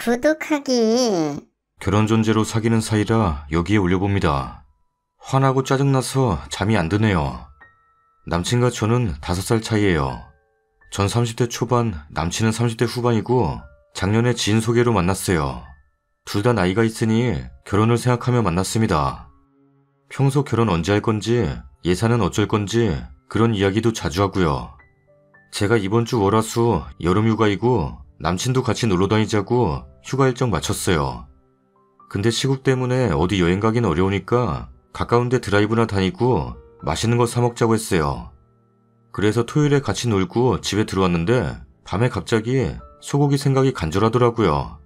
구독하기. 결혼 전제로 사귀는 사이라 여기에 올려봅니다. 화나고 짜증나서 잠이 안 드네요. 남친과 저는 5살 차이예요. 전 30대 초반, 남친은 30대 후반이고 작년에 지인 소개로 만났어요. 둘 다 나이가 있으니 결혼을 생각하며 만났습니다. 평소 결혼 언제 할 건지, 예산은 어쩔 건지 그런 이야기도 자주 하고요. 제가 이번 주 월화수 여름휴가이고 남친도 같이 놀러 다니자고 휴가 일정 맞췄어요. 근데 시국 때문에 어디 여행 가긴 어려우니까 가까운 데 드라이브나 다니고 맛있는 거 사 먹자고 했어요. 그래서 토요일에 같이 놀고 집에 들어왔는데 밤에 갑자기 소고기 생각이 간절하더라고요.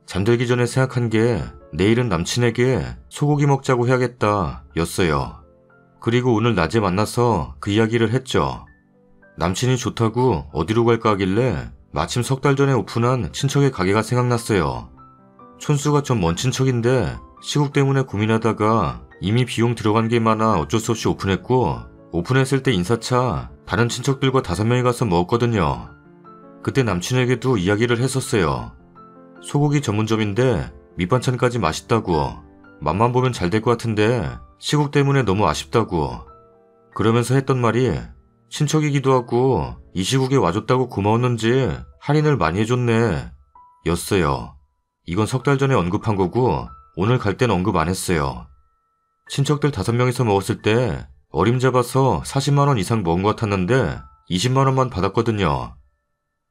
잠들기 전에 생각한 게 내일은 남친에게 소고기 먹자고 해야겠다 였어요. 그리고 오늘 낮에 만나서 그 이야기를 했죠. 남친이 좋다고 어디로 갈까 하길래 마침 3달 전에 오픈한 친척의 가게가 생각났어요. 촌수가 좀 먼 친척인데 시국 때문에 고민하다가 이미 비용 들어간 게 많아 어쩔 수 없이 오픈했고, 오픈했을 때 인사차 다른 친척들과 5명이 가서 먹었거든요. 그때 남친에게도 이야기를 했었어요. 소고기 전문점인데 밑반찬까지 맛있다고, 맛만 보면 잘 될 것 같은데 시국 때문에 너무 아쉽다고. 그러면서 했던 말이 친척이기도 하고 이 시국에 와줬다고 고마웠는지 할인을 많이 해줬네 였어요. 이건 3달 전에 언급한 거고 오늘 갈 땐 언급 안 했어요. 친척들 5명이서 먹었을 때 어림잡아서 40만원 이상 먹은 것 같았는데 20만원만 받았거든요.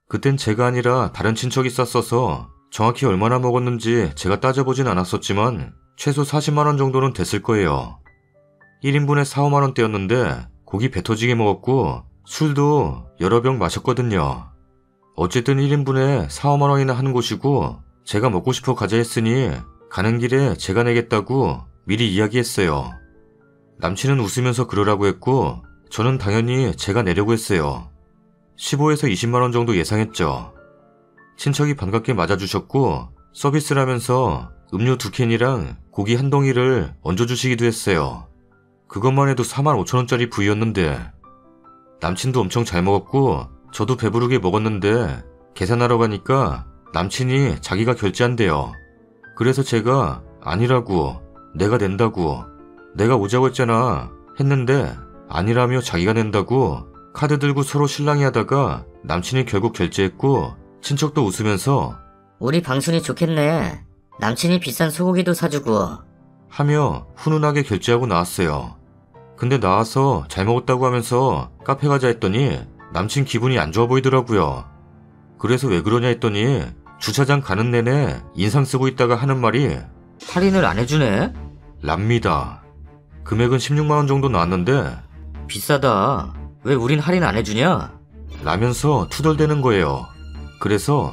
그땐 제가 아니라 다른 친척이 쌌어서 정확히 얼마나 먹었는지 제가 따져보진 않았었지만 최소 40만원 정도는 됐을 거예요. 1인분에 4, 5만원대였는데 고기 배 터지게 먹었고 술도 여러 병 마셨거든요. 어쨌든 1인분에 4, 5만원이나 하는 곳이고 제가 먹고 싶어 가자 했으니 가는 길에 제가 내겠다고 미리 이야기했어요. 남친은 웃으면서 그러라고 했고 저는 당연히 제가 내려고 했어요. 15에서 20만원 정도 예상했죠. 친척이 반갑게 맞아주셨고 서비스라면서 음료 2캔이랑 고기 한 덩이를 얹어주시기도 했어요. 그것만 해도 45,000원짜리 부위였는데. 남친도 엄청 잘 먹었고 저도 배부르게 먹었는데 계산하러 가니까 남친이 자기가 결제한대요. 그래서 제가 아니라고, 내가 낸다고, 내가 오자고 했잖아 했는데 아니라며 자기가 낸다고 카드 들고 서로 실랑이 하다가 남친이 결국 결제했고 친척도 웃으면서 우리 방순이 좋겠네. 남친이 비싼 소고기도 사주고 하며 훈훈하게 결제하고 나왔어요. 근데 나와서 잘 먹었다고 하면서 카페 가자 했더니 남친 기분이 안 좋아 보이더라고요. 그래서 왜 그러냐 했더니 주차장 가는 내내 인상 쓰고 있다가 하는 말이 할인을 안 해주네? 랍니다. 금액은 16만원 정도 나왔는데 비싸다. 왜 우린 할인 안 해주냐? 라면서 투덜대는 거예요. 그래서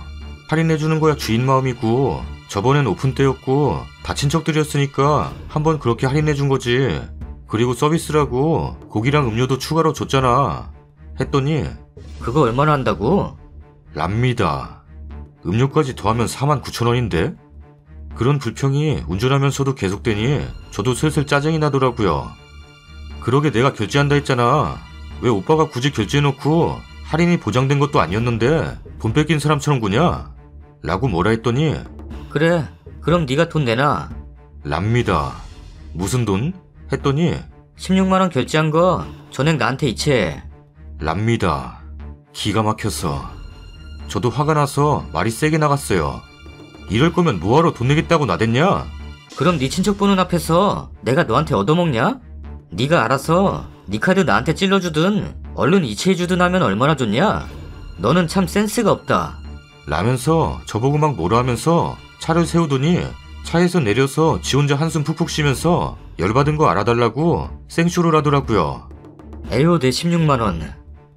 할인해주는 거야 주인 마음이고 저번엔 오픈 때였고 다 친척들이었으니까 한번 그렇게 할인해준 거지. 그리고 서비스라고 고기랑 음료도 추가로 줬잖아 했더니 그거 얼마나 한다고? 랍니다. 음료까지 더하면 49,000원인데? 그런 불평이 운전하면서도 계속되니 저도 슬슬 짜증이 나더라고요. 그러게 내가 결제한다 했잖아. 왜 오빠가 굳이 결제해놓고 할인이 보장된 것도 아니었는데 돈 뺏긴 사람처럼 구냐? 라고 뭐라 했더니 그래, 그럼 네가 돈 내놔. 랍니다. 무슨 돈? 했더니 16만원 결제한 거 전액 나한테 이체해. 랍니다. 기가 막혀서 저도 화가 나서 말이 세게 나갔어요. 이럴 거면 뭐하러 돈 내겠다고 나댔냐? 그럼 네 친척 보는 앞에서 내가 너한테 얻어먹냐? 네가 알아서 네 카드 나한테 찔러주든 얼른 이체해주든 하면 얼마나 좋냐? 너는 참 센스가 없다. 라면서 저보고 막 뭐라 하면서 차를 세우더니 차에서 내려서 지 혼자 한숨 푹푹 쉬면서 열받은 거 알아달라고 생쇼를 하더라고요. 에휴, 내 16만원.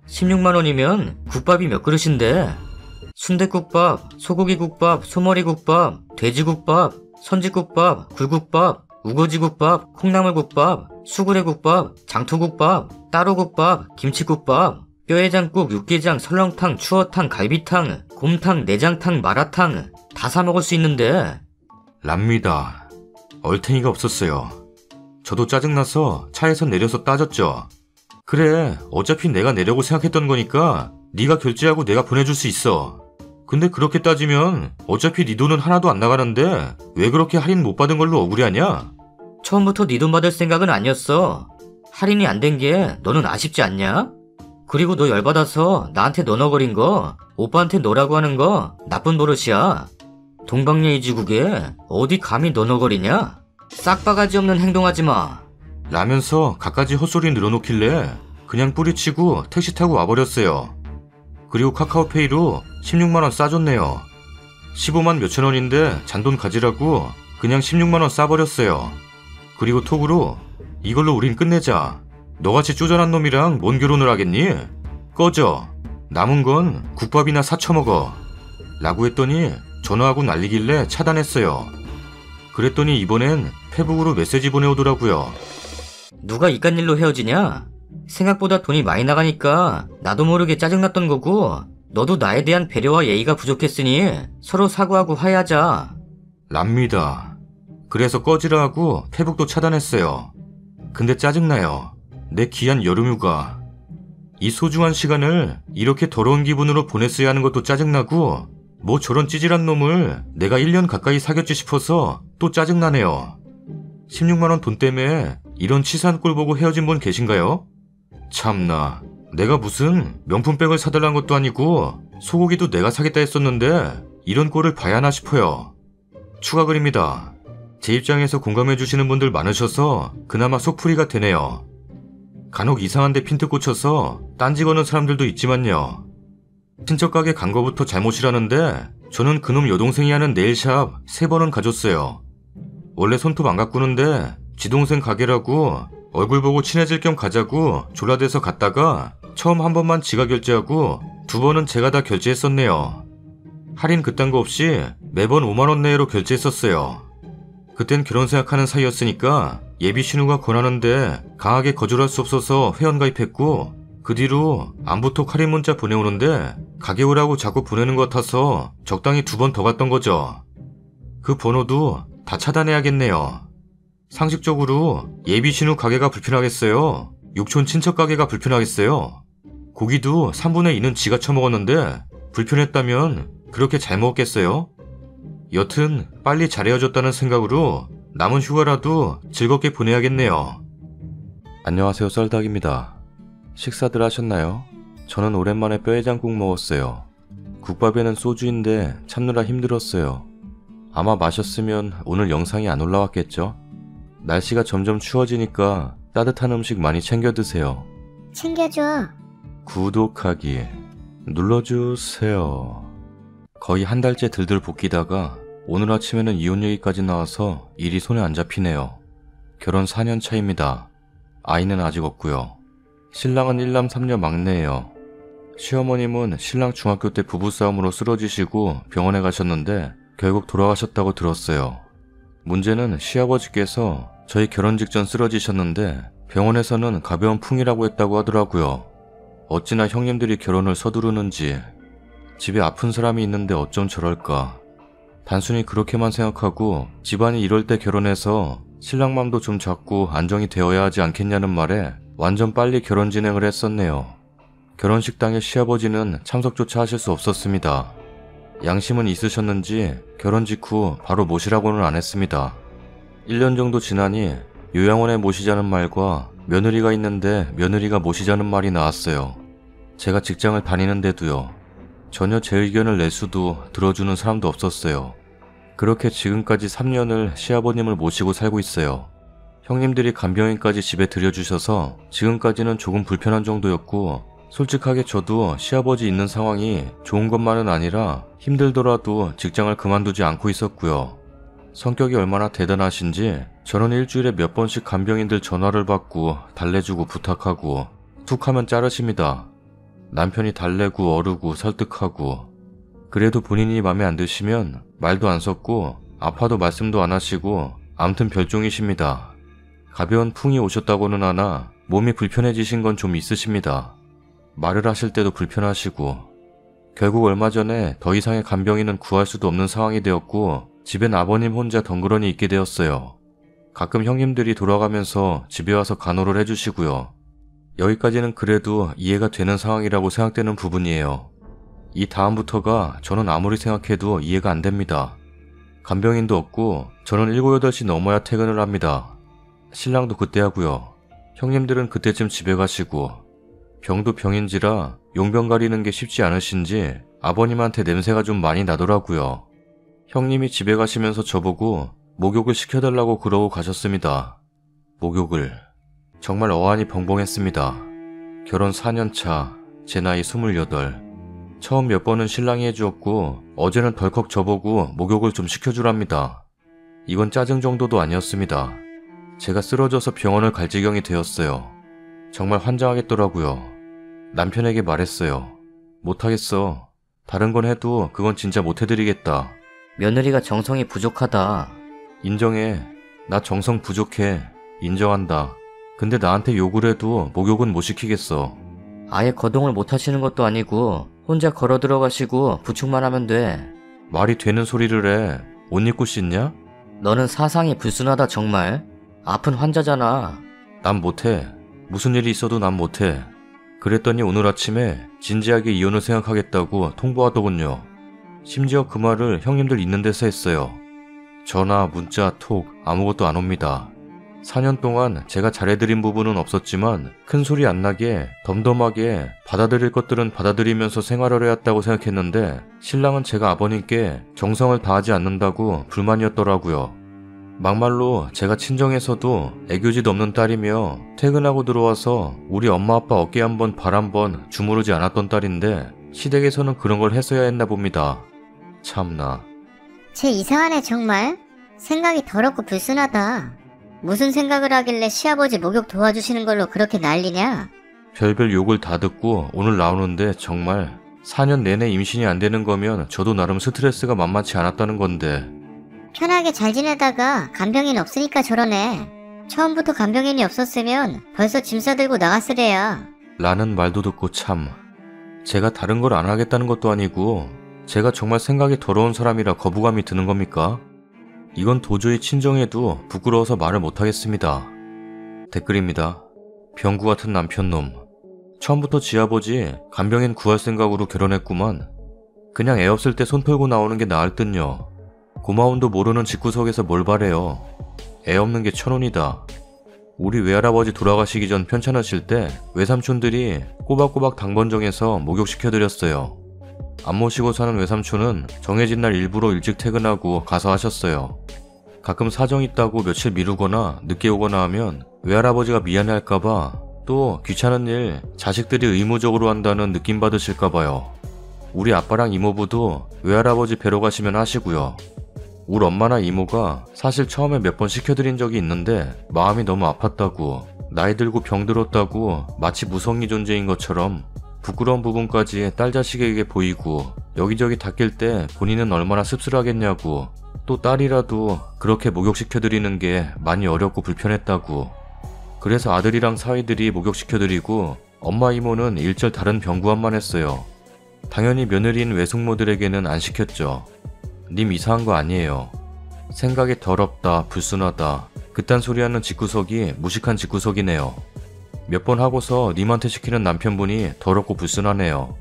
16만원이면 국밥이 몇 그릇인데? 순댓국밥, 소고기국밥, 소머리국밥, 돼지국밥, 선지국밥, 굴국밥, 우거지국밥, 콩나물국밥, 수구레국밥, 장투국밥, 따로국밥, 김치국밥, 뼈해장국, 육개장, 설렁탕, 추어탕, 갈비탕, 곰탕, 내장탕, 마라탕 다 사 먹을 수 있는데. 랍니다. 얼탱이가 없었어요. 저도 짜증나서 차에서 내려서 따졌죠. 그래, 어차피 내가 내려고 생각했던 거니까 네가 결제하고 내가 보내줄 수 있어. 근데 그렇게 따지면 어차피 네 돈은 하나도 안 나가는데 왜 그렇게 할인 못 받은 걸로 억울해하냐? 처음부터 네 돈 받을 생각은 아니었어. 할인이 안 된 게 너는 아쉽지 않냐? 그리고 너 열받아서 나한테 너너거린 거, 오빠한테 너라고 하는 거 나쁜 버릇이야. 동방예의지국에 어디 감히 너너거리냐? 싹바가지 없는 행동하지 마. 라면서 갖가지 헛소리 늘어놓길래 그냥 뿌리치고 택시 타고 와버렸어요. 그리고 카카오페이로 16만원 싸줬네요. 15만 몇천 원인데 잔돈 가지라고 그냥 16만원 싸버렸어요. 그리고 톡으로 이걸로 우린 끝내자. 너같이 쪼잔한 놈이랑 뭔 결혼을 하겠니? 꺼져. 남은 건 국밥이나 사쳐먹어. 라고 했더니 전화하고 날리길래 차단했어요. 그랬더니 이번엔 페북으로 메시지 보내오더라고요. 누가 이깟 일로 헤어지냐? 생각보다 돈이 많이 나가니까 나도 모르게 짜증났던 거고, 너도 나에 대한 배려와 예의가 부족했으니 서로 사과하고 화해하자. 랍니다. 그래서 꺼지라 하고 페북도 차단했어요. 근데 짜증나요. 내 귀한 여름휴가. 이 소중한 시간을 이렇게 더러운 기분으로 보냈어야 하는 것도 짜증나고, 뭐 저런 찌질한 놈을 내가 1년 가까이 사귀었지 싶어서 또 짜증나네요. 16만원 돈 때문에 이런 치사한 꼴 보고 헤어진 분 계신가요? 참나, 내가 무슨 명품백을 사달란 것도 아니고 소고기도 내가 사겠다 했었는데 이런 꼴을 봐야 하나 싶어요. 추가 글입니다. 제 입장에서 공감해주시는 분들 많으셔서 그나마 속풀이가 되네요. 간혹 이상한데 핀트 꽂혀서 딴지 거는 사람들도 있지만요. 친척 가게 간 거부터 잘못이라는데 저는 그놈 여동생이 하는 네일샵 3번은 가줬어요. 원래 손톱 안 가꾸는데 지 동생 가게라고 얼굴 보고 친해질 겸 가자고 졸라대서 갔다가 처음 한 번만 지가 결제하고 2번은 제가 다 결제했었네요. 할인 그딴 거 없이 매번 5만원 내외로 결제했었어요. 그땐 결혼 생각하는 사이였으니까 예비 신우가 권하는데 강하게 거절할 수 없어서 회원가입했고, 그 뒤로 안부톡 할인 문자 보내오는데 가게 오라고 자꾸 보내는 것 같아서 적당히 2번 더 갔던 거죠. 그 번호도 다 차단해야겠네요. 상식적으로 예비 신우 가게가 불편하겠어요? 육촌 친척 가게가 불편하겠어요? 고기도 3분의 2는 지가 처먹었는데 불편했다면 그렇게 잘 먹었겠어요? 여튼 빨리 잘 헤어졌다는 생각으로 남은 휴가라도 즐겁게 보내야겠네요. 안녕하세요, 썰닭입니다. 식사들 하셨나요? 저는 오랜만에 뼈해장국 먹었어요. 국밥에는 소주인데 참느라 힘들었어요. 아마 마셨으면 오늘 영상이 안 올라왔겠죠? 날씨가 점점 추워지니까 따뜻한 음식 많이 챙겨 드세요. 챙겨줘. 구독하기 눌러주세요. 거의 한 달째 들들 볶이다가 오늘 아침에는 이혼 얘기까지 나와서 일이 손에 안 잡히네요. 결혼 4년 차입니다. 아이는 아직 없고요. 신랑은 1남 3녀 막내예요. 시어머님은 신랑 중학교 때 부부싸움으로 쓰러지시고 병원에 가셨는데 결국 돌아가셨다고 들었어요. 문제는 시아버지께서 저희 결혼 직전 쓰러지셨는데 병원에서는 가벼운 풍이라고 했다고 하더라고요. 어찌나 형님들이 결혼을 서두르는지. 집에 아픈 사람이 있는데 어쩜 저럴까. 단순히 그렇게만 생각하고 집안이 이럴 때 결혼해서 신랑 맘도 좀 잡고 안정이 되어야 하지 않겠냐는 말에 완전 빨리 결혼 진행을 했었네요. 결혼식당에 시아버지는 참석조차 하실 수 없었습니다. 양심은 있으셨는지 결혼 직후 바로 모시라고는 안 했습니다. 1년 정도 지나니 요양원에 모시자는 말과 며느리가 있는데 며느리가 모시자는 말이 나왔어요. 제가 직장을 다니는데도요. 전혀 제 의견을 낼 수도 들어주는 사람도 없었어요. 그렇게 지금까지 3년을 시아버님을 모시고 살고 있어요. 형님들이 간병인까지 집에 들여주셔서 지금까지는 조금 불편한 정도였고, 솔직하게 저도 시아버지 있는 상황이 좋은 것만은 아니라 힘들더라도 직장을 그만두지 않고 있었고요. 성격이 얼마나 대단하신지 저는 일주일에 몇 번씩 간병인들 전화를 받고 달래주고 부탁하고 툭 하면 자르십니다. 남편이 달래고 어르고 설득하고. 그래도 본인이 맘에 안 드시면 말도 안 섞고 아파도 말씀도 안 하시고 암튼 별종이십니다. 가벼운 풍이 오셨다고는 하나 몸이 불편해지신 건 좀 있으십니다. 말을 하실 때도 불편하시고. 결국 얼마 전에 더 이상의 간병인은 구할 수도 없는 상황이 되었고 집엔 아버님 혼자 덩그러니 있게 되었어요. 가끔 형님들이 돌아가면서 집에 와서 간호를 해주시고요. 여기까지는 그래도 이해가 되는 상황이라고 생각되는 부분이에요. 이 다음부터가 저는 아무리 생각해도 이해가 안 됩니다. 간병인도 없고 저는 7, 8시 넘어야 퇴근을 합니다. 신랑도 그때 하고요. 형님들은 그때쯤 집에 가시고 병도 병인지라 용병 가리는 게 쉽지 않으신지 아버님한테 냄새가 좀 많이 나더라고요. 형님이 집에 가시면서 저보고 목욕을 시켜달라고 그러고 가셨습니다. 목욕을. 정말 어안이 벙벙했습니다. 결혼 4년 차, 제 나이 28. 처음 몇 번은 신랑이 해주었고 어제는 덜컥 저보고 목욕을 좀 시켜주랍니다. 이건 짜증 정도도 아니었습니다. 제가 쓰러져서 병원을 갈 지경이 되었어요. 정말 환장하겠더라고요. 남편에게 말했어요. 못하겠어. 다른 건 해도 그건 진짜 못해드리겠다. 며느리가 정성이 부족하다. 인정해. 나 정성 부족해. 인정한다. 근데 나한테 욕을 해도 목욕은 못 시키겠어. 아예 거동을 못 하시는 것도 아니고 혼자 걸어 들어가시고 부축만 하면 돼. 말이 되는 소리를 해. 옷 입고 씻냐? 너는 사상이 불순하다 정말. 아픈 환자잖아. 난 못해. 무슨 일이 있어도 난 못해. 그랬더니 오늘 아침에 진지하게 이혼을 생각하겠다고 통보하더군요. 심지어 그 말을 형님들 있는 데서 했어요. 전화, 문자, 톡 아무것도 안 옵니다. 4년 동안 제가 잘해드린 부분은 없었지만 큰 소리 안 나게 덤덤하게 받아들일 것들은 받아들이면서 생활을 해왔다고 생각했는데 신랑은 제가 아버님께 정성을 다하지 않는다고 불만이었더라고요. 막말로 제가 친정에서도 애교짓 없는 딸이며 퇴근하고 들어와서 우리 엄마 아빠 어깨 한번 발 한번 주무르지 않았던 딸인데 시댁에서는 그런 걸 했어야 했나 봅니다. 참나. 쟤 이상하네 정말. 생각이 더럽고 불순하다. 무슨 생각을 하길래 시아버지 목욕 도와주시는 걸로 그렇게 난리냐? 별별 욕을 다 듣고 오늘 나오는데 정말 4년 내내 임신이 안 되는 거면 저도 나름 스트레스가 만만치 않았다는 건데. 편하게 잘 지내다가 간병인 없으니까 저러네. 처음부터 간병인이 없었으면 벌써 짐 싸들고 나갔으래야. 라는 말도 듣고 참. 제가 다른 걸 안 하겠다는 것도 아니고 제가 정말 생각이 더러운 사람이라 거부감이 드는 겁니까? 이건 도저히 친정에도 부끄러워서 말을 못하겠습니다. 댓글입니다. 병구 같은 남편놈. 처음부터 지아버지 간병인 구할 생각으로 결혼했구만. 그냥 애 없을 때 손 털고 나오는 게 나을 듯요. 고마움도 모르는 집구석에서 뭘 바래요. 애 없는 게 천운이다. 우리 외할아버지 돌아가시기 전 편찮으실 때 외삼촌들이 꼬박꼬박 당번 정해서 목욕시켜드렸어요. 안 모시고 사는 외삼촌은 정해진 날 일부러 일찍 퇴근하고 가서 하셨어요. 가끔 사정 있다고 며칠 미루거나 늦게 오거나 하면 외할아버지가 미안해할까봐 또 귀찮은 일 자식들이 의무적으로 한다는 느낌 받으실까봐요. 우리 아빠랑 이모부도 외할아버지 뵈러 가시면 하시고요. 우리 엄마나 이모가 사실 처음에 몇 번 시켜드린 적이 있는데 마음이 너무 아팠다고 나이 들고 병 들었다고 마치 무성의 존재인 것처럼 부끄러운 부분까지 딸 자식에게 보이고 여기저기 닦일 때 본인은 얼마나 씁쓸하겠냐고 또 딸이라도 그렇게 목욕시켜드리는 게 많이 어렵고 불편했다고 그래서 아들이랑 사위들이 목욕시켜드리고 엄마 이모는 일절 다른 병구함만 했어요. 당연히 며느리인 외숙모들에게는 안 시켰죠. 님 이상한 거 아니에요. 생각이 더럽다, 불순하다 그딴 소리하는 집구석이 무식한 집구석이네요. 몇 번 하고서 님한테 시키는 남편분이 더럽고 불순하네요.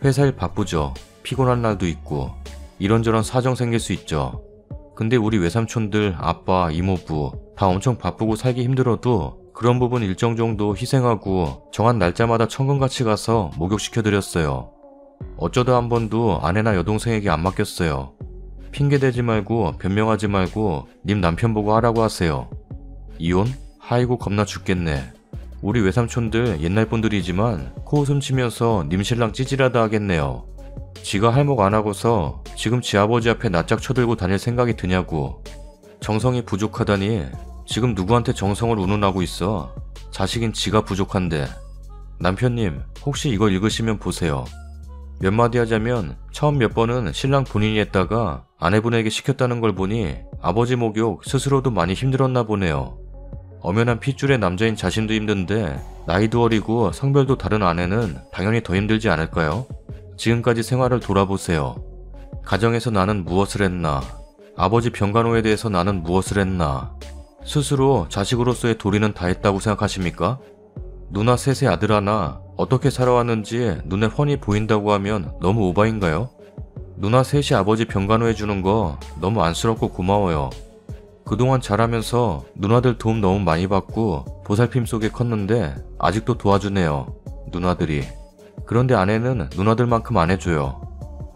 회사 일 바쁘죠. 피곤한 날도 있고 이런저런 사정 생길 수 있죠. 근데 우리 외삼촌들, 아빠, 이모부 다 엄청 바쁘고 살기 힘들어도 그런 부분 일정 정도 희생하고 정한 날짜마다 천금같이 가서 목욕시켜드렸어요. 어쩌다 한 번도 아내나 여동생에게 안 맡겼어요. 핑계대지 말고 변명하지 말고 님 남편 보고 하라고 하세요. 이혼? 아이고 겁나 죽겠네. 우리 외삼촌들 옛날 분들이지만 코웃음 치면서 님 신랑 찌질하다 하겠네요. 지가 할목 안 하고서 지금 지 아버지 앞에 낯짝 쳐들고 다닐 생각이 드냐고. 정성이 부족하다니 지금 누구한테 정성을 운운하고 있어. 자식인 지가 부족한데. 남편님 혹시 이거 읽으시면 보세요. 몇 마디 하자면 처음 몇 번은 신랑 본인이 했다가 아내분에게 시켰다는 걸 보니 아버지 목욕 스스로도 많이 힘들었나 보네요. 엄연한 핏줄의 남자인 자신도 힘든데 나이도 어리고 성별도 다른 아내는 당연히 더 힘들지 않을까요? 지금까지 생활을 돌아보세요. 가정에서 나는 무엇을 했나? 아버지 병간호에 대해서 나는 무엇을 했나? 스스로 자식으로서의 도리는 다 했다고 생각하십니까? 누나 셋의 아들 하나, 어떻게 살아왔는지 눈에 훤히 보인다고 하면 너무 오바인가요? 누나 셋이 아버지 병간호해주는 거 너무 안쓰럽고 고마워요. 그동안 자라면서 누나들 도움 너무 많이 받고 보살핌 속에 컸는데 아직도 도와주네요. 누나들이. 그런데 아내는 누나들만큼 안 해줘요.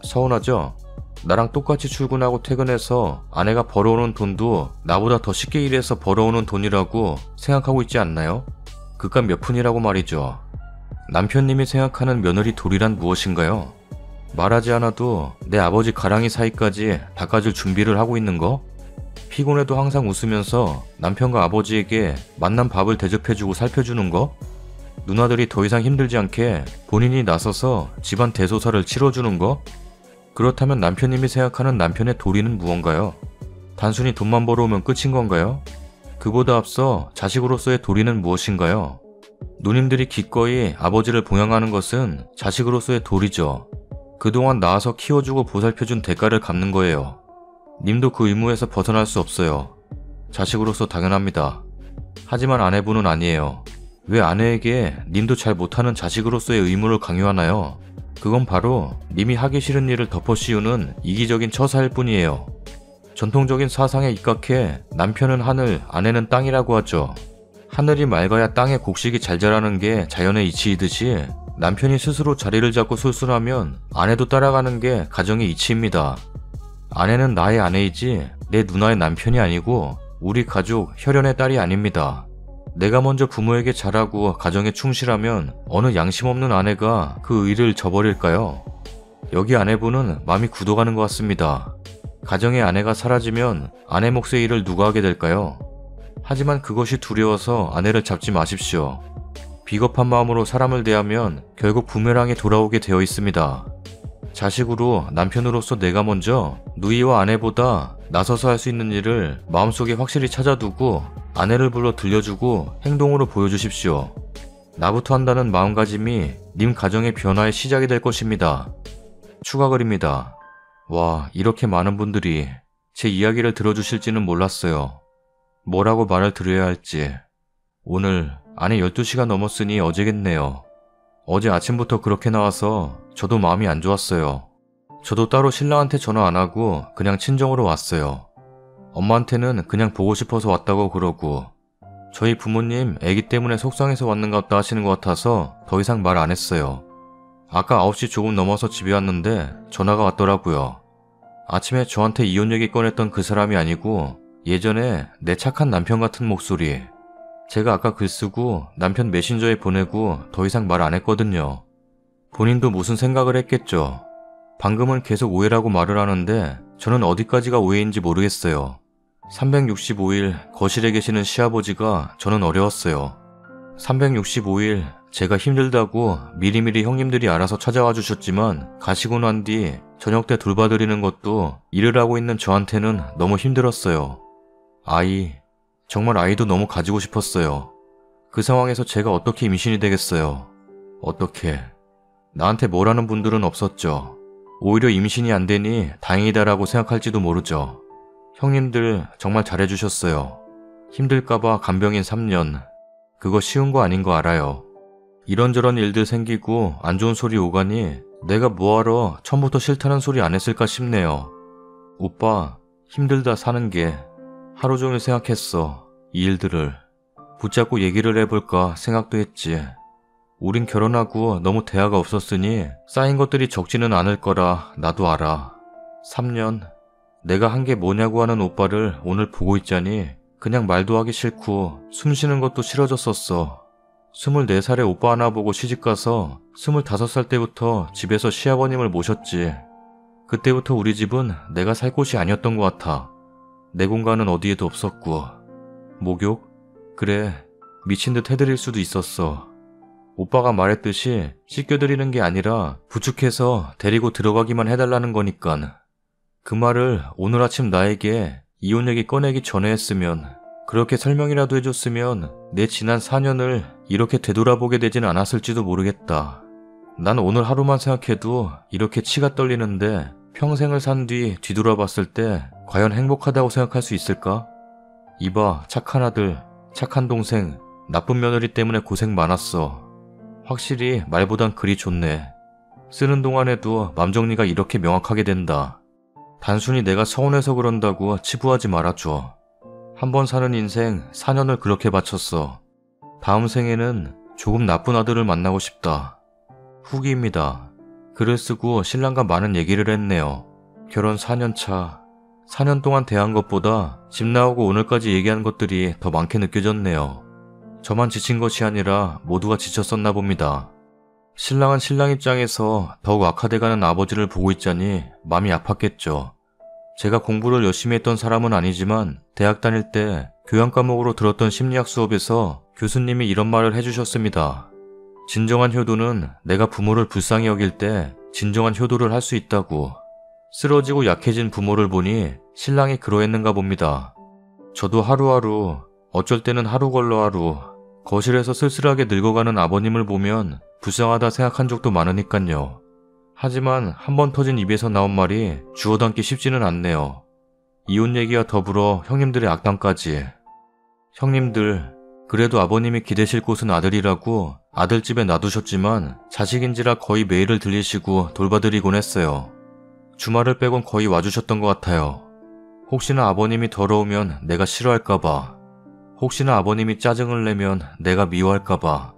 서운하죠? 나랑 똑같이 출근하고 퇴근해서 아내가 벌어오는 돈도 나보다 더 쉽게 일해서 벌어오는 돈이라고 생각하고 있지 않나요? 그깟 몇 푼이라고 말이죠. 남편님이 생각하는 며느리 도리란 무엇인가요? 말하지 않아도 내 아버지 가랑이 사이까지 닦아줄 준비를 하고 있는 거? 피곤해도 항상 웃으면서 남편과 아버지에게 맛난 밥을 대접해주고 살펴주는 거? 누나들이 더 이상 힘들지 않게 본인이 나서서 집안 대소사를 치러주는 거? 그렇다면 남편님이 생각하는 남편의 도리는 무언가요? 단순히 돈만 벌어오면 끝인 건가요? 그보다 앞서 자식으로서의 도리는 무엇인가요? 누님들이 기꺼이 아버지를 봉양하는 것은 자식으로서의 도리죠. 그동안 낳아서 키워주고 보살펴준 대가를 갚는 거예요. 님도 그 의무에서 벗어날 수 없어요. 자식으로서 당연합니다. 하지만 아내분은 아니에요. 왜 아내에게 님도 잘 못하는 자식으로서의 의무를 강요하나요? 그건 바로 님이 하기 싫은 일을 덮어씌우는 이기적인 처사일 뿐이에요. 전통적인 사상에 입각해 남편은 하늘, 아내는 땅이라고 하죠. 하늘이 맑아야 땅에 곡식이 잘 자라는 게 자연의 이치이듯이 남편이 스스로 자리를 잡고 술술하면 아내도 따라가는 게 가정의 이치입니다. 아내는 나의 아내이지 내 누나의 남편이 아니고 우리 가족 혈연의 딸이 아닙니다. 내가 먼저 부모에게 잘하고 가정에 충실하면 어느 양심 없는 아내가 그 의를 저버릴까요? 여기 아내분은 마음이 굳어가는 것 같습니다. 가정의 아내가 사라지면 아내 몫의 일을 누가 하게 될까요? 하지만 그것이 두려워서 아내를 잡지 마십시오. 비겁한 마음으로 사람을 대하면 결국 부메랑이 돌아오게 되어 있습니다. 자식으로 남편으로서 내가 먼저 누이와 아내보다 나서서 할 수 있는 일을 마음속에 확실히 찾아두고 아내를 불러 들려주고 행동으로 보여주십시오. 나부터 한다는 마음가짐이 님 가정의 변화의 시작이 될 것입니다. 추가 글입니다. 와, 이렇게 많은 분들이 제 이야기를 들어주실지는 몰랐어요. 뭐라고 말을 드려야 할지. 오늘 아내 12시가 넘었으니 어제겠네요. 어제 아침부터 그렇게 나와서 저도 마음이 안 좋았어요. 저도 따로 신랑한테 전화 안 하고 그냥 친정으로 왔어요. 엄마한테는 그냥 보고 싶어서 왔다고 그러고 저희 부모님 애기 때문에 속상해서 왔는 것 같다 하시는 것 같아서 더 이상 말 안 했어요. 아까 9시 조금 넘어서 집에 왔는데 전화가 왔더라고요. 아침에 저한테 이혼 얘기 꺼냈던 그 사람이 아니고 예전에 내 착한 남편 같은 목소리. 제가 아까 글 쓰고 남편 메신저에 보내고 더 이상 말 안 했거든요. 본인도 무슨 생각을 했겠죠. 방금은 계속 오해라고 말을 하는데 저는 어디까지가 오해인지 모르겠어요. 365일 거실에 계시는 시아버지가 저는 어려웠어요. 365일 제가 힘들다고 미리미리 형님들이 알아서 찾아와 주셨지만 가시고 난 뒤 저녁 때 돌봐드리는 것도 일을 하고 있는 저한테는 너무 힘들었어요. 정말 아이도 너무 가지고 싶었어요. 그 상황에서 제가 어떻게 임신이 되겠어요. 어떻게. 나한테 뭐라는 분들은 없었죠. 오히려 임신이 안 되니 다행이다라고 생각할지도 모르죠. 형님들 정말 잘해주셨어요. 힘들까봐 간병인 3년. 그거 쉬운 거 아닌 거 알아요. 이런저런 일들 생기고 안 좋은 소리 오가니 내가 뭐하러 처음부터 싫다는 소리 안 했을까 싶네요. 오빠, 힘들다 사는 게. 하루 종일 생각했어. 이 일들을. 붙잡고 얘기를 해볼까 생각도 했지. 우린 결혼하고 너무 대화가 없었으니 쌓인 것들이 적지는 않을 거라 나도 알아. 3년. 내가 한 게 뭐냐고 하는 오빠를 오늘 보고 있자니 그냥 말도 하기 싫고 숨 쉬는 것도 싫어졌었어. 24살에 오빠 하나 보고 시집가서 25살 때부터 집에서 시아버님을 모셨지. 그때부터 우리 집은 내가 살 곳이 아니었던 것 같아. 내 공간은 어디에도 없었고. 목욕? 그래, 미친 듯 해드릴 수도 있었어. 오빠가 말했듯이 씻겨드리는 게 아니라 부축해서 데리고 들어가기만 해달라는 거니깐. 그 말을 오늘 아침 나에게 이혼 얘기 꺼내기 전에 했으면, 그렇게 설명이라도 해줬으면 내 지난 4년을 이렇게 되돌아보게 되진 않았을지도 모르겠다. 난 오늘 하루만 생각해도 이렇게 치가 떨리는데 평생을 산 뒤 뒤돌아봤을 때 과연 행복하다고 생각할 수 있을까? 이봐, 착한 아들, 착한 동생, 나쁜 며느리 때문에 고생 많았어. 확실히 말보단 글이 좋네. 쓰는 동안에도 맘 정리가 이렇게 명확하게 된다. 단순히 내가 서운해서 그런다고 치부하지 말아줘. 한 번 사는 인생 4년을 그렇게 바쳤어. 다음 생에는 조금 나쁜 아들을 만나고 싶다. 후기입니다. 글을 쓰고 신랑과 많은 얘기를 했네요. 결혼 4년 차. 4년 동안 대한 것보다 집 나오고 오늘까지 얘기한 것들이 더 많게 느껴졌네요. 저만 지친 것이 아니라 모두가 지쳤었나 봅니다. 신랑은 신랑 입장에서 더욱 악화돼가는 아버지를 보고 있자니 마음이 아팠겠죠. 제가 공부를 열심히 했던 사람은 아니지만 대학 다닐 때 교양 과목으로 들었던 심리학 수업에서 교수님이 이런 말을 해주셨습니다. 진정한 효도는 내가 부모를 불쌍히 여길 때 진정한 효도를 할 수 있다고. 쓰러지고 약해진 부모를 보니 신랑이 그러했는가 봅니다. 저도 하루하루, 어쩔 때는 하루 걸러 하루, 거실에서 쓸쓸하게 늙어가는 아버님을 보면 불쌍하다 생각한 적도 많으니깐요. 하지만 한 번 터진 입에서 나온 말이 주워 담기 쉽지는 않네요. 이혼 얘기와 더불어 형님들의 악담까지. 형님들, 그래도 아버님이 기대실 곳은 아들이라고 아들집에 놔두셨지만 자식인지라 거의 매일을 들리시고 돌봐드리곤 했어요. 주말을 빼곤 거의 와주셨던 것 같아요. 혹시나 아버님이 더러우면 내가 싫어할까봐, 혹시나 아버님이 짜증을 내면 내가 미워할까봐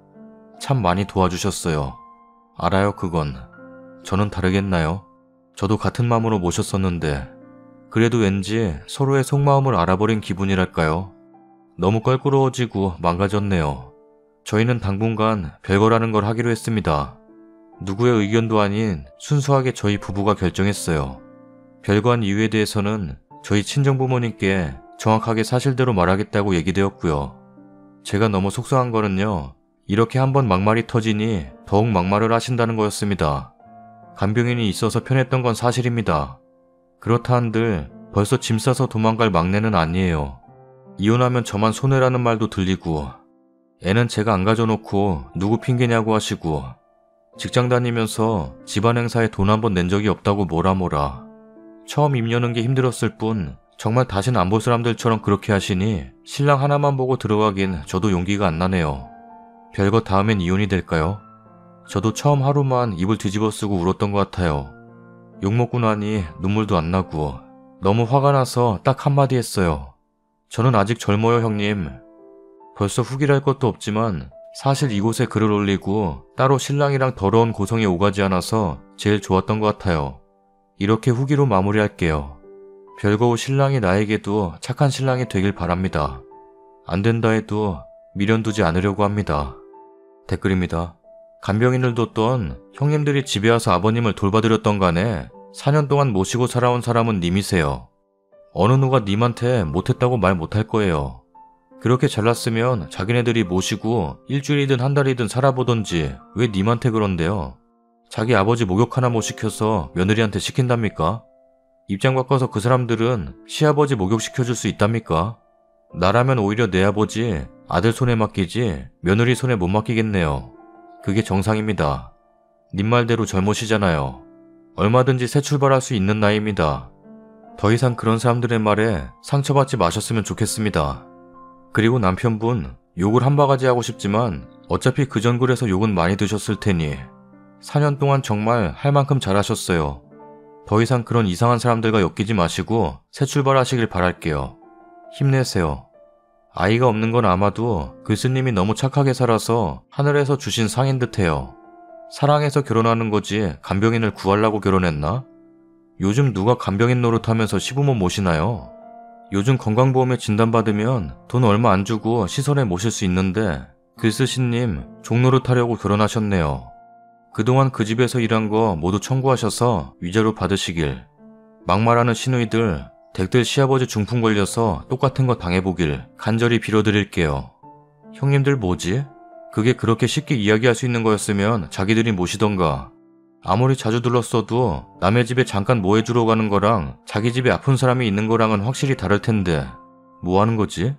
참 많이 도와주셨어요. 알아요, 그건. 저는 다르겠나요? 저도 같은 마음으로 모셨었는데 그래도 왠지 서로의 속마음을 알아버린 기분이랄까요? 너무 껄끄러워지고 망가졌네요. 저희는 당분간 별거라는 걸 하기로 했습니다. 누구의 의견도 아닌 순수하게 저희 부부가 결정했어요. 별거한 이유에 대해서는 저희 친정부모님께 정확하게 사실대로 말하겠다고 얘기되었고요. 제가 너무 속상한 거는요, 이렇게 한번 막말이 터지니 더욱 막말을 하신다는 거였습니다. 간병인이 있어서 편했던 건 사실입니다. 그렇다 한들 벌써 짐 싸서 도망갈 막내는 아니에요. 이혼하면 저만 손해라는 말도 들리고, 애는 제가 안 가져놓고 누구 핑계냐고 하시고, 직장 다니면서 집안 행사에 돈 한 번 낸 적이 없다고 뭐라. 처음 입 여는 게 힘들었을 뿐 정말 다신 안 볼 사람들처럼 그렇게 하시니 신랑 하나만 보고 들어가긴 저도 용기가 안 나네요. 별거 다음엔 이혼이 될까요? 저도 처음 하루만 입을 뒤집어 쓰고 울었던 것 같아요. 욕먹고 나니 눈물도 안 나고 너무 화가 나서 딱 한마디 했어요. 저는 아직 젊어요, 형님. 벌써 후기랄 것도 없지만 사실 이곳에 글을 올리고 따로 신랑이랑 더러운 고성에 오가지 않아서 제일 좋았던 것 같아요. 이렇게 후기로 마무리할게요. 별거우 신랑이 나에게도 착한 신랑이 되길 바랍니다. 안 된다 해도 미련 두지 않으려고 합니다. 댓글입니다. 간병인을 뒀던 형님들이 집에 와서 아버님을 돌봐드렸던 간에 4년 동안 모시고 살아온 사람은 님이세요. 어느 누가 님한테 못했다고 말 못할 거예요. 그렇게 잘났으면 자기네들이 모시고 일주일이든 한 달이든 살아보던지 왜 님한테 그런데요? 자기 아버지 목욕 하나 못 시켜서 며느리한테 시킨답니까? 입장 바꿔서 그 사람들은 시아버지 목욕시켜줄 수 있답니까? 나라면 오히려 내 아버지 아들 손에 맡기지 며느리 손에 못 맡기겠네요. 그게 정상입니다. 님 말대로 젊으시잖아요. 얼마든지 새 출발할 수 있는 나이입니다. 더 이상 그런 사람들의 말에 상처받지 마셨으면 좋겠습니다. 그리고 남편분, 욕을 한 바가지 하고 싶지만 어차피 그전 글에서 욕은 많이 드셨을 테니 4년 동안 정말 할 만큼 잘하셨어요. 더 이상 그런 이상한 사람들과 엮이지 마시고 새 출발하시길 바랄게요. 힘내세요. 아이가 없는 건 아마도 글쓰님이 너무 착하게 살아서 하늘에서 주신 상인 듯해요. 사랑해서 결혼하는 거지 간병인을 구하려고 결혼했나? 요즘 누가 간병인 노릇하면서 시부모 모시나요? 요즘 건강보험에 진단받으면 돈 얼마 안 주고 시설에 모실 수 있는데 글쓰신님 종노릇하려고 결혼하셨네요. 그동안 그 집에서 일한 거 모두 청구하셔서 위자료 받으시길. 막말하는 시누이들 댁들 시아버지 중풍 걸려서 똑같은 거 당해보길 간절히 빌어드릴게요. 형님들 뭐지? 그게 그렇게 쉽게 이야기할 수 있는 거였으면 자기들이 모시던가. 아무리 자주 들렀어도 남의 집에 잠깐 뭐 해주러 가는 거랑 자기 집에 아픈 사람이 있는 거랑은 확실히 다를 텐데 뭐 하는 거지?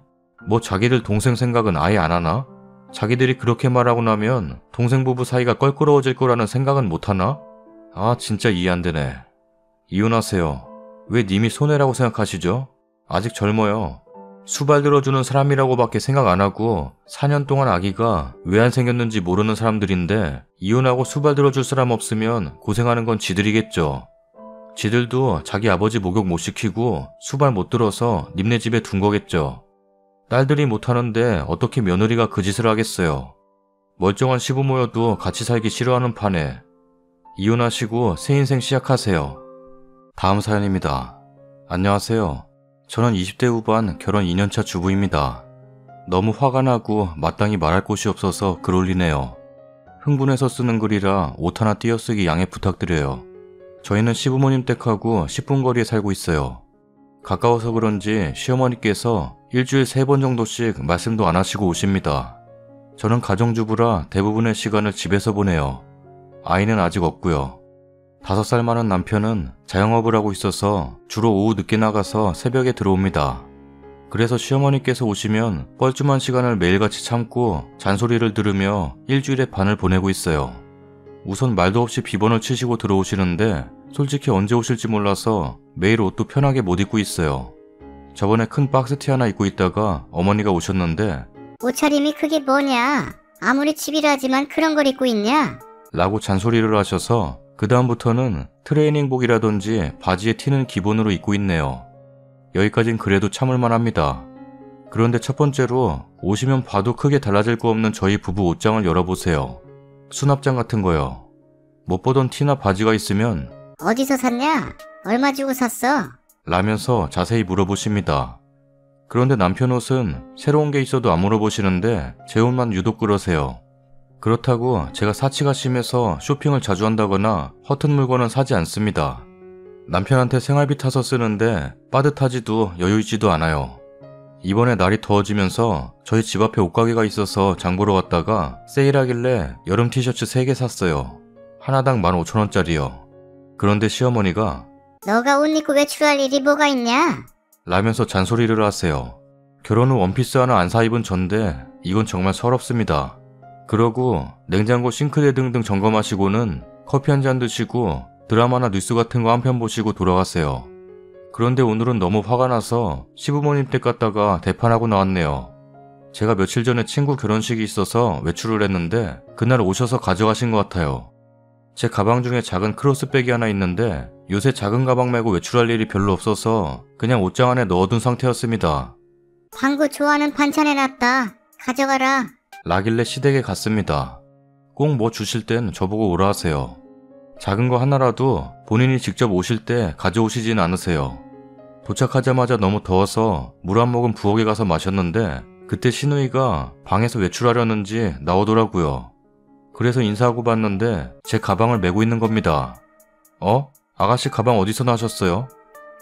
뭐 자기들 동생 생각은 아예 안 하나? 자기들이 그렇게 말하고 나면 동생 부부 사이가 껄끄러워질 거라는 생각은 못 하나? 아 진짜 이해 안 되네. 이혼하세요. 왜 님이 손해라고 생각하시죠? 아직 젊어요. 수발 들어주는 사람이라고밖에 생각 안 하고 4년 동안 아기가 왜 안 생겼는지 모르는 사람들인데 이혼하고 수발 들어줄 사람 없으면 고생하는 건 지들이겠죠. 지들도 자기 아버지 목욕 못 시키고 수발 못 들어서 님네 집에 둔 거겠죠. 딸들이 못하는데 어떻게 며느리가 그 짓을 하겠어요. 멀쩡한 시부모여도 같이 살기 싫어하는 판에 이혼하시고 새 인생 시작하세요. 다음 사연입니다. 안녕하세요. 저는 20대 후반 결혼 2년차 주부입니다. 너무 화가 나고 마땅히 말할 곳이 없어서 글 올리네요. 흥분해서 쓰는 글이라 옷 하나 띄어쓰기 양해 부탁드려요. 저희는 시부모님 댁하고 10분 거리에 살고 있어요. 가까워서 그런지 시어머니께서 일주일 3번 정도씩 말씀도 안 하시고 오십니다. 저는 가정주부라 대부분의 시간을 집에서 보내요. 아이는 아직 없고요. 5살 많은 남편은 자영업을 하고 있어서 주로 오후 늦게 나가서 새벽에 들어옵니다. 그래서 시어머니께서 오시면 뻘쭘한 시간을 매일같이 참고 잔소리를 들으며 일주일의 반을 보내고 있어요. 우선 말도 없이 비번을 치시고 들어오시는데 솔직히 언제 오실지 몰라서 매일 옷도 편하게 못 입고 있어요. 저번에 큰 박스티 하나 입고 있다가 어머니가 오셨는데 옷차림이 그게 뭐냐? 아무리 치밀하지만 그런 걸 입고 있냐? 라고 잔소리를 하셔서 그 다음부터는 트레이닝복이라든지 바지에 티는 기본으로 입고 있네요. 여기까진 그래도 참을만 합니다. 그런데 첫 번째로 오시면 봐도 크게 달라질 거 없는 저희 부부 옷장을 열어보세요. 수납장 같은 거요. 못 보던 티나 바지가 있으면 어디서 샀냐? 얼마 주고 샀어? 라면서 자세히 물어보십니다. 그런데 남편 옷은 새로운 게 있어도 안 물어보시는데 제 옷만 유독 그러세요. 그렇다고 제가 사치가 심해서 쇼핑을 자주 한다거나 허튼 물건은 사지 않습니다. 남편한테 생활비 타서 쓰는데 빠듯하지도 여유있지도 않아요. 이번에 날이 더워지면서 저희 집 앞에 옷가게가 있어서 장 보러 갔다가 세일하길래 여름 티셔츠 3개 샀어요. 하나당 15,000원짜리요. 그런데 시어머니가 너가 옷 입고 외출할 일이 뭐가 있냐? 라면서 잔소리를 하세요. 결혼 후 원피스 하나 안 사 입은 전데 이건 정말 서럽습니다. 그러고 냉장고 싱크대 등등 점검하시고는 커피 한 잔 드시고 드라마나 뉴스 같은 거 한 편 보시고 돌아가세요. 그런데 오늘은 너무 화가 나서 시부모님 댁 갔다가 대판하고 나왔네요. 제가 며칠 전에 친구 결혼식이 있어서 외출을 했는데 그날 오셔서 가져가신 것 같아요. 제 가방 중에 작은 크로스백이 하나 있는데 요새 작은 가방 메고 외출할 일이 별로 없어서 그냥 옷장 안에 넣어둔 상태였습니다. 방구 좋아하는 반찬 해놨다. 가져가라. 라길래 시댁에 갔습니다. 꼭 뭐 주실 땐 저보고 오라 하세요. 작은 거 하나라도 본인이 직접 오실 때 가져오시진 않으세요. 도착하자마자 너무 더워서 물 한 모금 부엌에 가서 마셨는데 그때 시누이가 방에서 외출하려는지 나오더라고요. 그래서 인사하고 봤는데 제 가방을 메고 있는 겁니다. 아가씨 가방 어디서 나셨어요?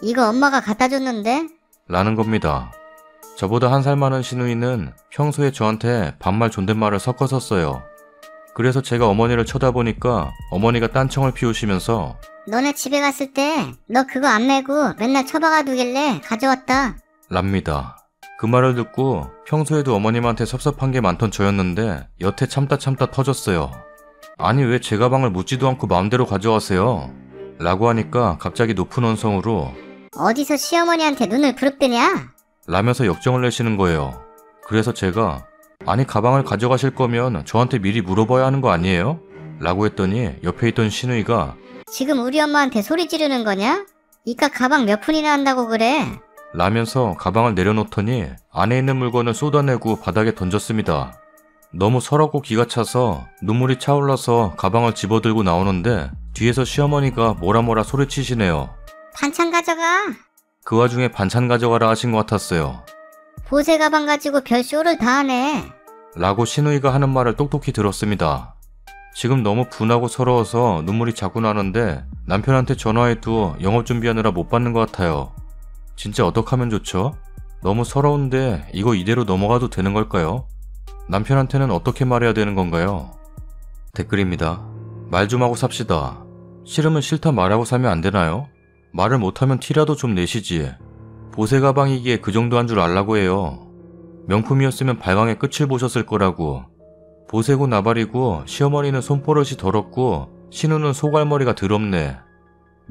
이거 엄마가 갖다 줬는데? 라는 겁니다. 저보다 1살 많은 시누이는 평소에 저한테 반말 존댓말을 섞어서 써요. 그래서 제가 어머니를 쳐다보니까 어머니가 딴청을 피우시면서 너네 집에 갔을 때 너 그거 안 메고 맨날 처박아 두길래 가져왔다. 랍니다. 그 말을 듣고 평소에도 어머님한테 섭섭한 게 많던 저였는데 여태 참다 터졌어요. 아니 왜 제 가방을 묻지도 않고 마음대로 가져가세요? 라고 하니까 갑자기 높은 언성으로 어디서 시어머니한테 눈을 부릅뜨냐? 라면서 역정을 내시는 거예요. 그래서 제가 아니 가방을 가져가실 거면 저한테 미리 물어봐야 하는 거 아니에요? 라고 했더니 옆에 있던 시누이가 지금 우리 엄마한테 소리 지르는 거냐? 이깟 가방 몇 푼이나 한다고 그래? 라면서 가방을 내려놓더니 안에 있는 물건을 쏟아내고 바닥에 던졌습니다. 너무 서럽고 기가 차서 눈물이 차올라서 가방을 집어들고 나오는데 뒤에서 시어머니가 뭐라 소리치시네요. 반찬 가져가. 그 와중에 반찬 가져가라 하신 것 같았어요. 보세 가방 가지고 별 쇼를 다 하네. 라고 시누이가 하는 말을 똑똑히 들었습니다. 지금 너무 분하고 서러워서 눈물이 자꾸 나는데 남편한테 전화해도 영업 준비하느라 못 받는 것 같아요. 진짜 어떡하면 좋죠? 너무 서러운데 이거 이대로 넘어가도 되는 걸까요? 남편한테는 어떻게 말해야 되는 건가요? 댓글입니다. 말 좀 하고 삽시다. 싫으면 싫다 말하고 사면 안 되나요? 말을 못하면 티라도 좀 내시지. 보세 가방이기에 그 정도 한 줄 알라고 해요. 명품이었으면 발광의 끝을 보셨을 거라고. 보세고 나발이고 시어머니는 손버릇이 더럽고 신우는 소갈머리가 더럽네.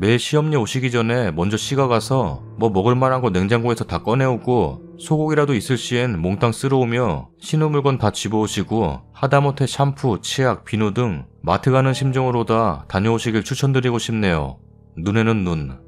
매일 시험니 오시기 전에 먼저 시가 가서 뭐 먹을 만한 거 냉장고에서 다 꺼내오고 소고기라도 있을 시엔 몽땅 쓸어오며 신우 물건 다 집어오시고 하다못해 샴푸, 치약, 비누 등 마트 가는 심정으로 다 다녀오시길 추천드리고 싶네요. 눈에는 눈.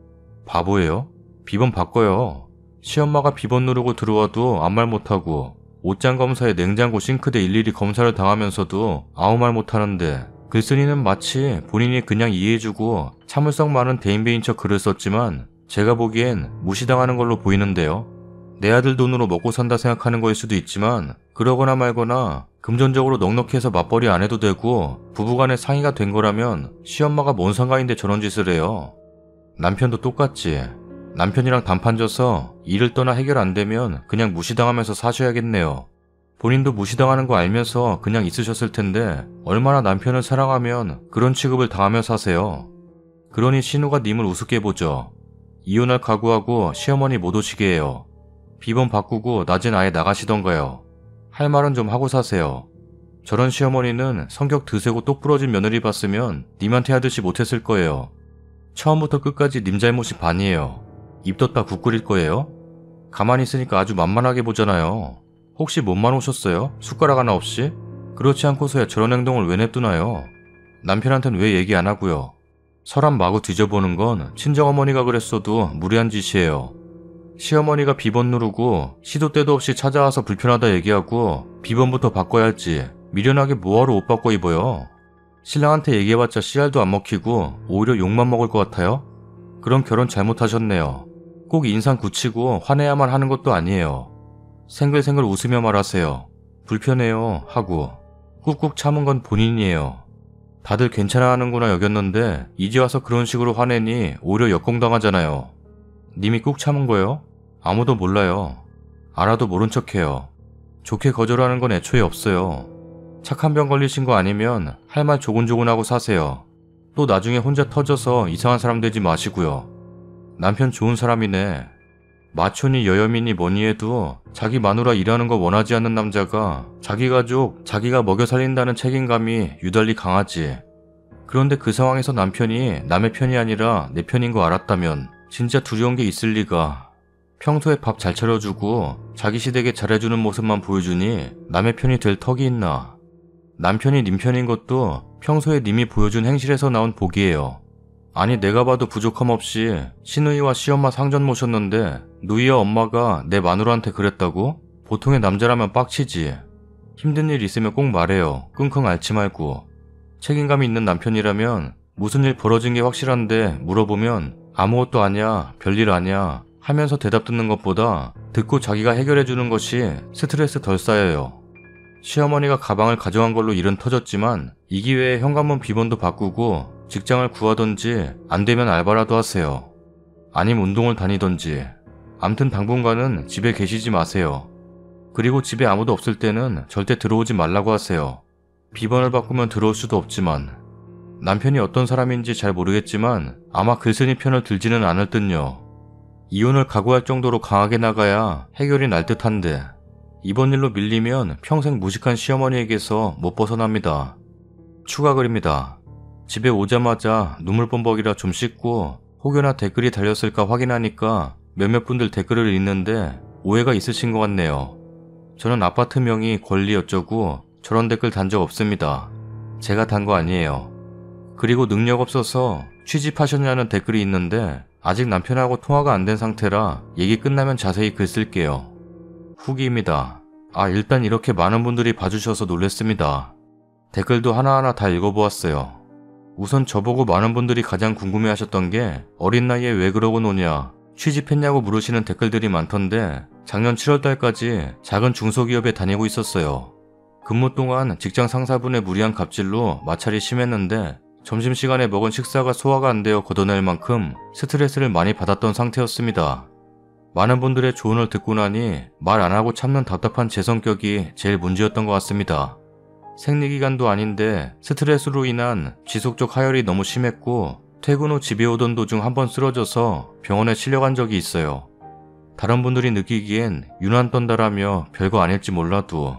바보예요? 비번 바꿔요. 시엄마가 비번 누르고 들어와도 아무 말 못하고 옷장 검사에 냉장고 싱크대 일일이 검사를 당하면서도 아무 말 못하는데 글쓴이는 마치 본인이 그냥 이해해주고 참을성 많은 대인배인 척 글을 썼지만 제가 보기엔 무시당하는 걸로 보이는데요. 내 아들 돈으로 먹고 산다 생각하는 거일 수도 있지만 그러거나 말거나 금전적으로 넉넉해서 맞벌이 안 해도 되고 부부간에 상의가 된 거라면 시엄마가 뭔 상관인데 저런 짓을 해요. 남편도 똑같지. 남편이랑 단판 져서 일을 떠나 해결 안 되면 그냥 무시당하면서 사셔야겠네요. 본인도 무시당하는 거 알면서 그냥 있으셨을 텐데 얼마나 남편을 사랑하면 그런 취급을 당하며 사세요. 그러니 신우가 님을 우습게 보죠. 이혼할 각오하고 시어머니 못 오시게 해요. 비번 바꾸고 낮엔 아예 나가시던가요. 할 말은 좀 하고 사세요. 저런 시어머니는 성격 드세고 똑부러진 며느리 봤으면 님한테 하듯이 못했을 거예요. 처음부터 끝까지 님 잘못이 반이에요. 입 떴다 국 끓일 거예요? 가만히 있으니까 아주 만만하게 보잖아요. 혹시 몸만 오셨어요? 숟가락 하나 없이? 그렇지 않고서야 저런 행동을 왜 냅두나요? 남편한텐 왜 얘기 안 하고요? 서랍 마구 뒤져보는 건 친정어머니가 그랬어도 무례한 짓이에요. 시어머니가 비번 누르고 시도 때도 없이 찾아와서 불편하다 얘기하고 비번부터 바꿔야 할지 미련하게 뭐하러 옷 바꿔 입어요? 신랑한테 얘기해봤자 씨알도 안 먹히고 오히려 욕만 먹을 것 같아요? 그럼 결혼 잘못하셨네요. 꼭 인상 굳히고 화내야만 하는 것도 아니에요. 생글생글 웃으며 말하세요. 불편해요 하고 꾹꾹 참은 건 본인이에요. 다들 괜찮아 하는구나 여겼는데 이제 와서 그런 식으로 화내니 오히려 역공당하잖아요. 님이 꾹 참은 거요? 아무도 몰라요. 알아도 모른 척해요. 좋게 거절하는 건 애초에 없어요. 착한 병 걸리신 거 아니면 할 말 조곤조곤하고 사세요. 또 나중에 혼자 터져서 이상한 사람 되지 마시고요. 남편 좋은 사람이네. 마초니 여염이니 뭐니 해도 자기 마누라 일하는 거 원하지 않는 남자가 자기 가족, 자기가 먹여 살린다는 책임감이 유달리 강하지. 그런데 그 상황에서 남편이 남의 편이 아니라 내 편인 거 알았다면 진짜 두려운 게 있을 리가. 평소에 밥 잘 차려주고 자기 시댁에 잘해주는 모습만 보여주니 남의 편이 될 턱이 있나. 남편이 님 편인 것도 평소에 님이 보여준 행실에서 나온 복이에요. 아니 내가 봐도 부족함 없이 시누이와 시엄마 상전 모셨는데 누이와 엄마가 내 마누라한테 그랬다고? 보통의 남자라면 빡치지. 힘든 일 있으면 꼭 말해요. 끙끙 앓지 말고. 책임감이 있는 남편이라면 무슨 일 벌어진 게 확실한데 물어보면 아무것도 아냐, 별일 아냐 하면서 대답 듣는 것보다 듣고 자기가 해결해주는 것이 스트레스 덜 쌓여요. 시어머니가 가방을 가져간 걸로 일은 터졌지만 이 기회에 현관문 비번도 바꾸고 직장을 구하던지 안되면 알바라도 하세요. 아님 운동을 다니던지. 암튼 당분간은 집에 계시지 마세요. 그리고 집에 아무도 없을 때는 절대 들어오지 말라고 하세요. 비번을 바꾸면 들어올 수도 없지만. 남편이 어떤 사람인지 잘 모르겠지만 아마 글쓴이 편을 들지는 않을 듯요. 이혼을 각오할 정도로 강하게 나가야 해결이 날 듯한데 이번 일로 밀리면 평생 무식한 시어머니에게서 못 벗어납니다. 추가 글입니다. 집에 오자마자 눈물범벅이라 좀 씻고 혹여나 댓글이 달렸을까 확인하니까 몇몇 분들 댓글을 읽는데 오해가 있으신 것 같네요. 저는 아파트명이 권리 어쩌고 저런 댓글 단 적 없습니다. 제가 단 거 아니에요. 그리고 능력 없어서 취집하셨냐는 댓글이 있는데 아직 남편하고 통화가 안 된 상태라 얘기 끝나면 자세히 글 쓸게요. 후기입니다. 일단 이렇게 많은 분들이 봐주셔서 놀랬습니다. 댓글도 하나하나 다 읽어보았어요. 우선 저보고 많은 분들이 가장 궁금해하셨던 게 어린 나이에 왜 그러고 노냐, 취직했냐고 물으시는 댓글들이 많던데 작년 7월달까지 작은 중소기업에 다니고 있었어요. 근무 동안 직장 상사분의 무리한 갑질로 마찰이 심했는데 점심시간에 먹은 식사가 소화가 안 되어 걷어낼 만큼 스트레스를 많이 받았던 상태였습니다. 많은 분들의 조언을 듣고 나니 말 안 하고 참는 답답한 제 성격이 제일 문제였던 것 같습니다. 생리기간도 아닌데 스트레스로 인한 지속적 하혈이 너무 심했고 퇴근 후 집에 오던 도중 한번 쓰러져서 병원에 실려간 적이 있어요. 다른 분들이 느끼기엔 유난 떤다라며 별거 아닐지 몰라도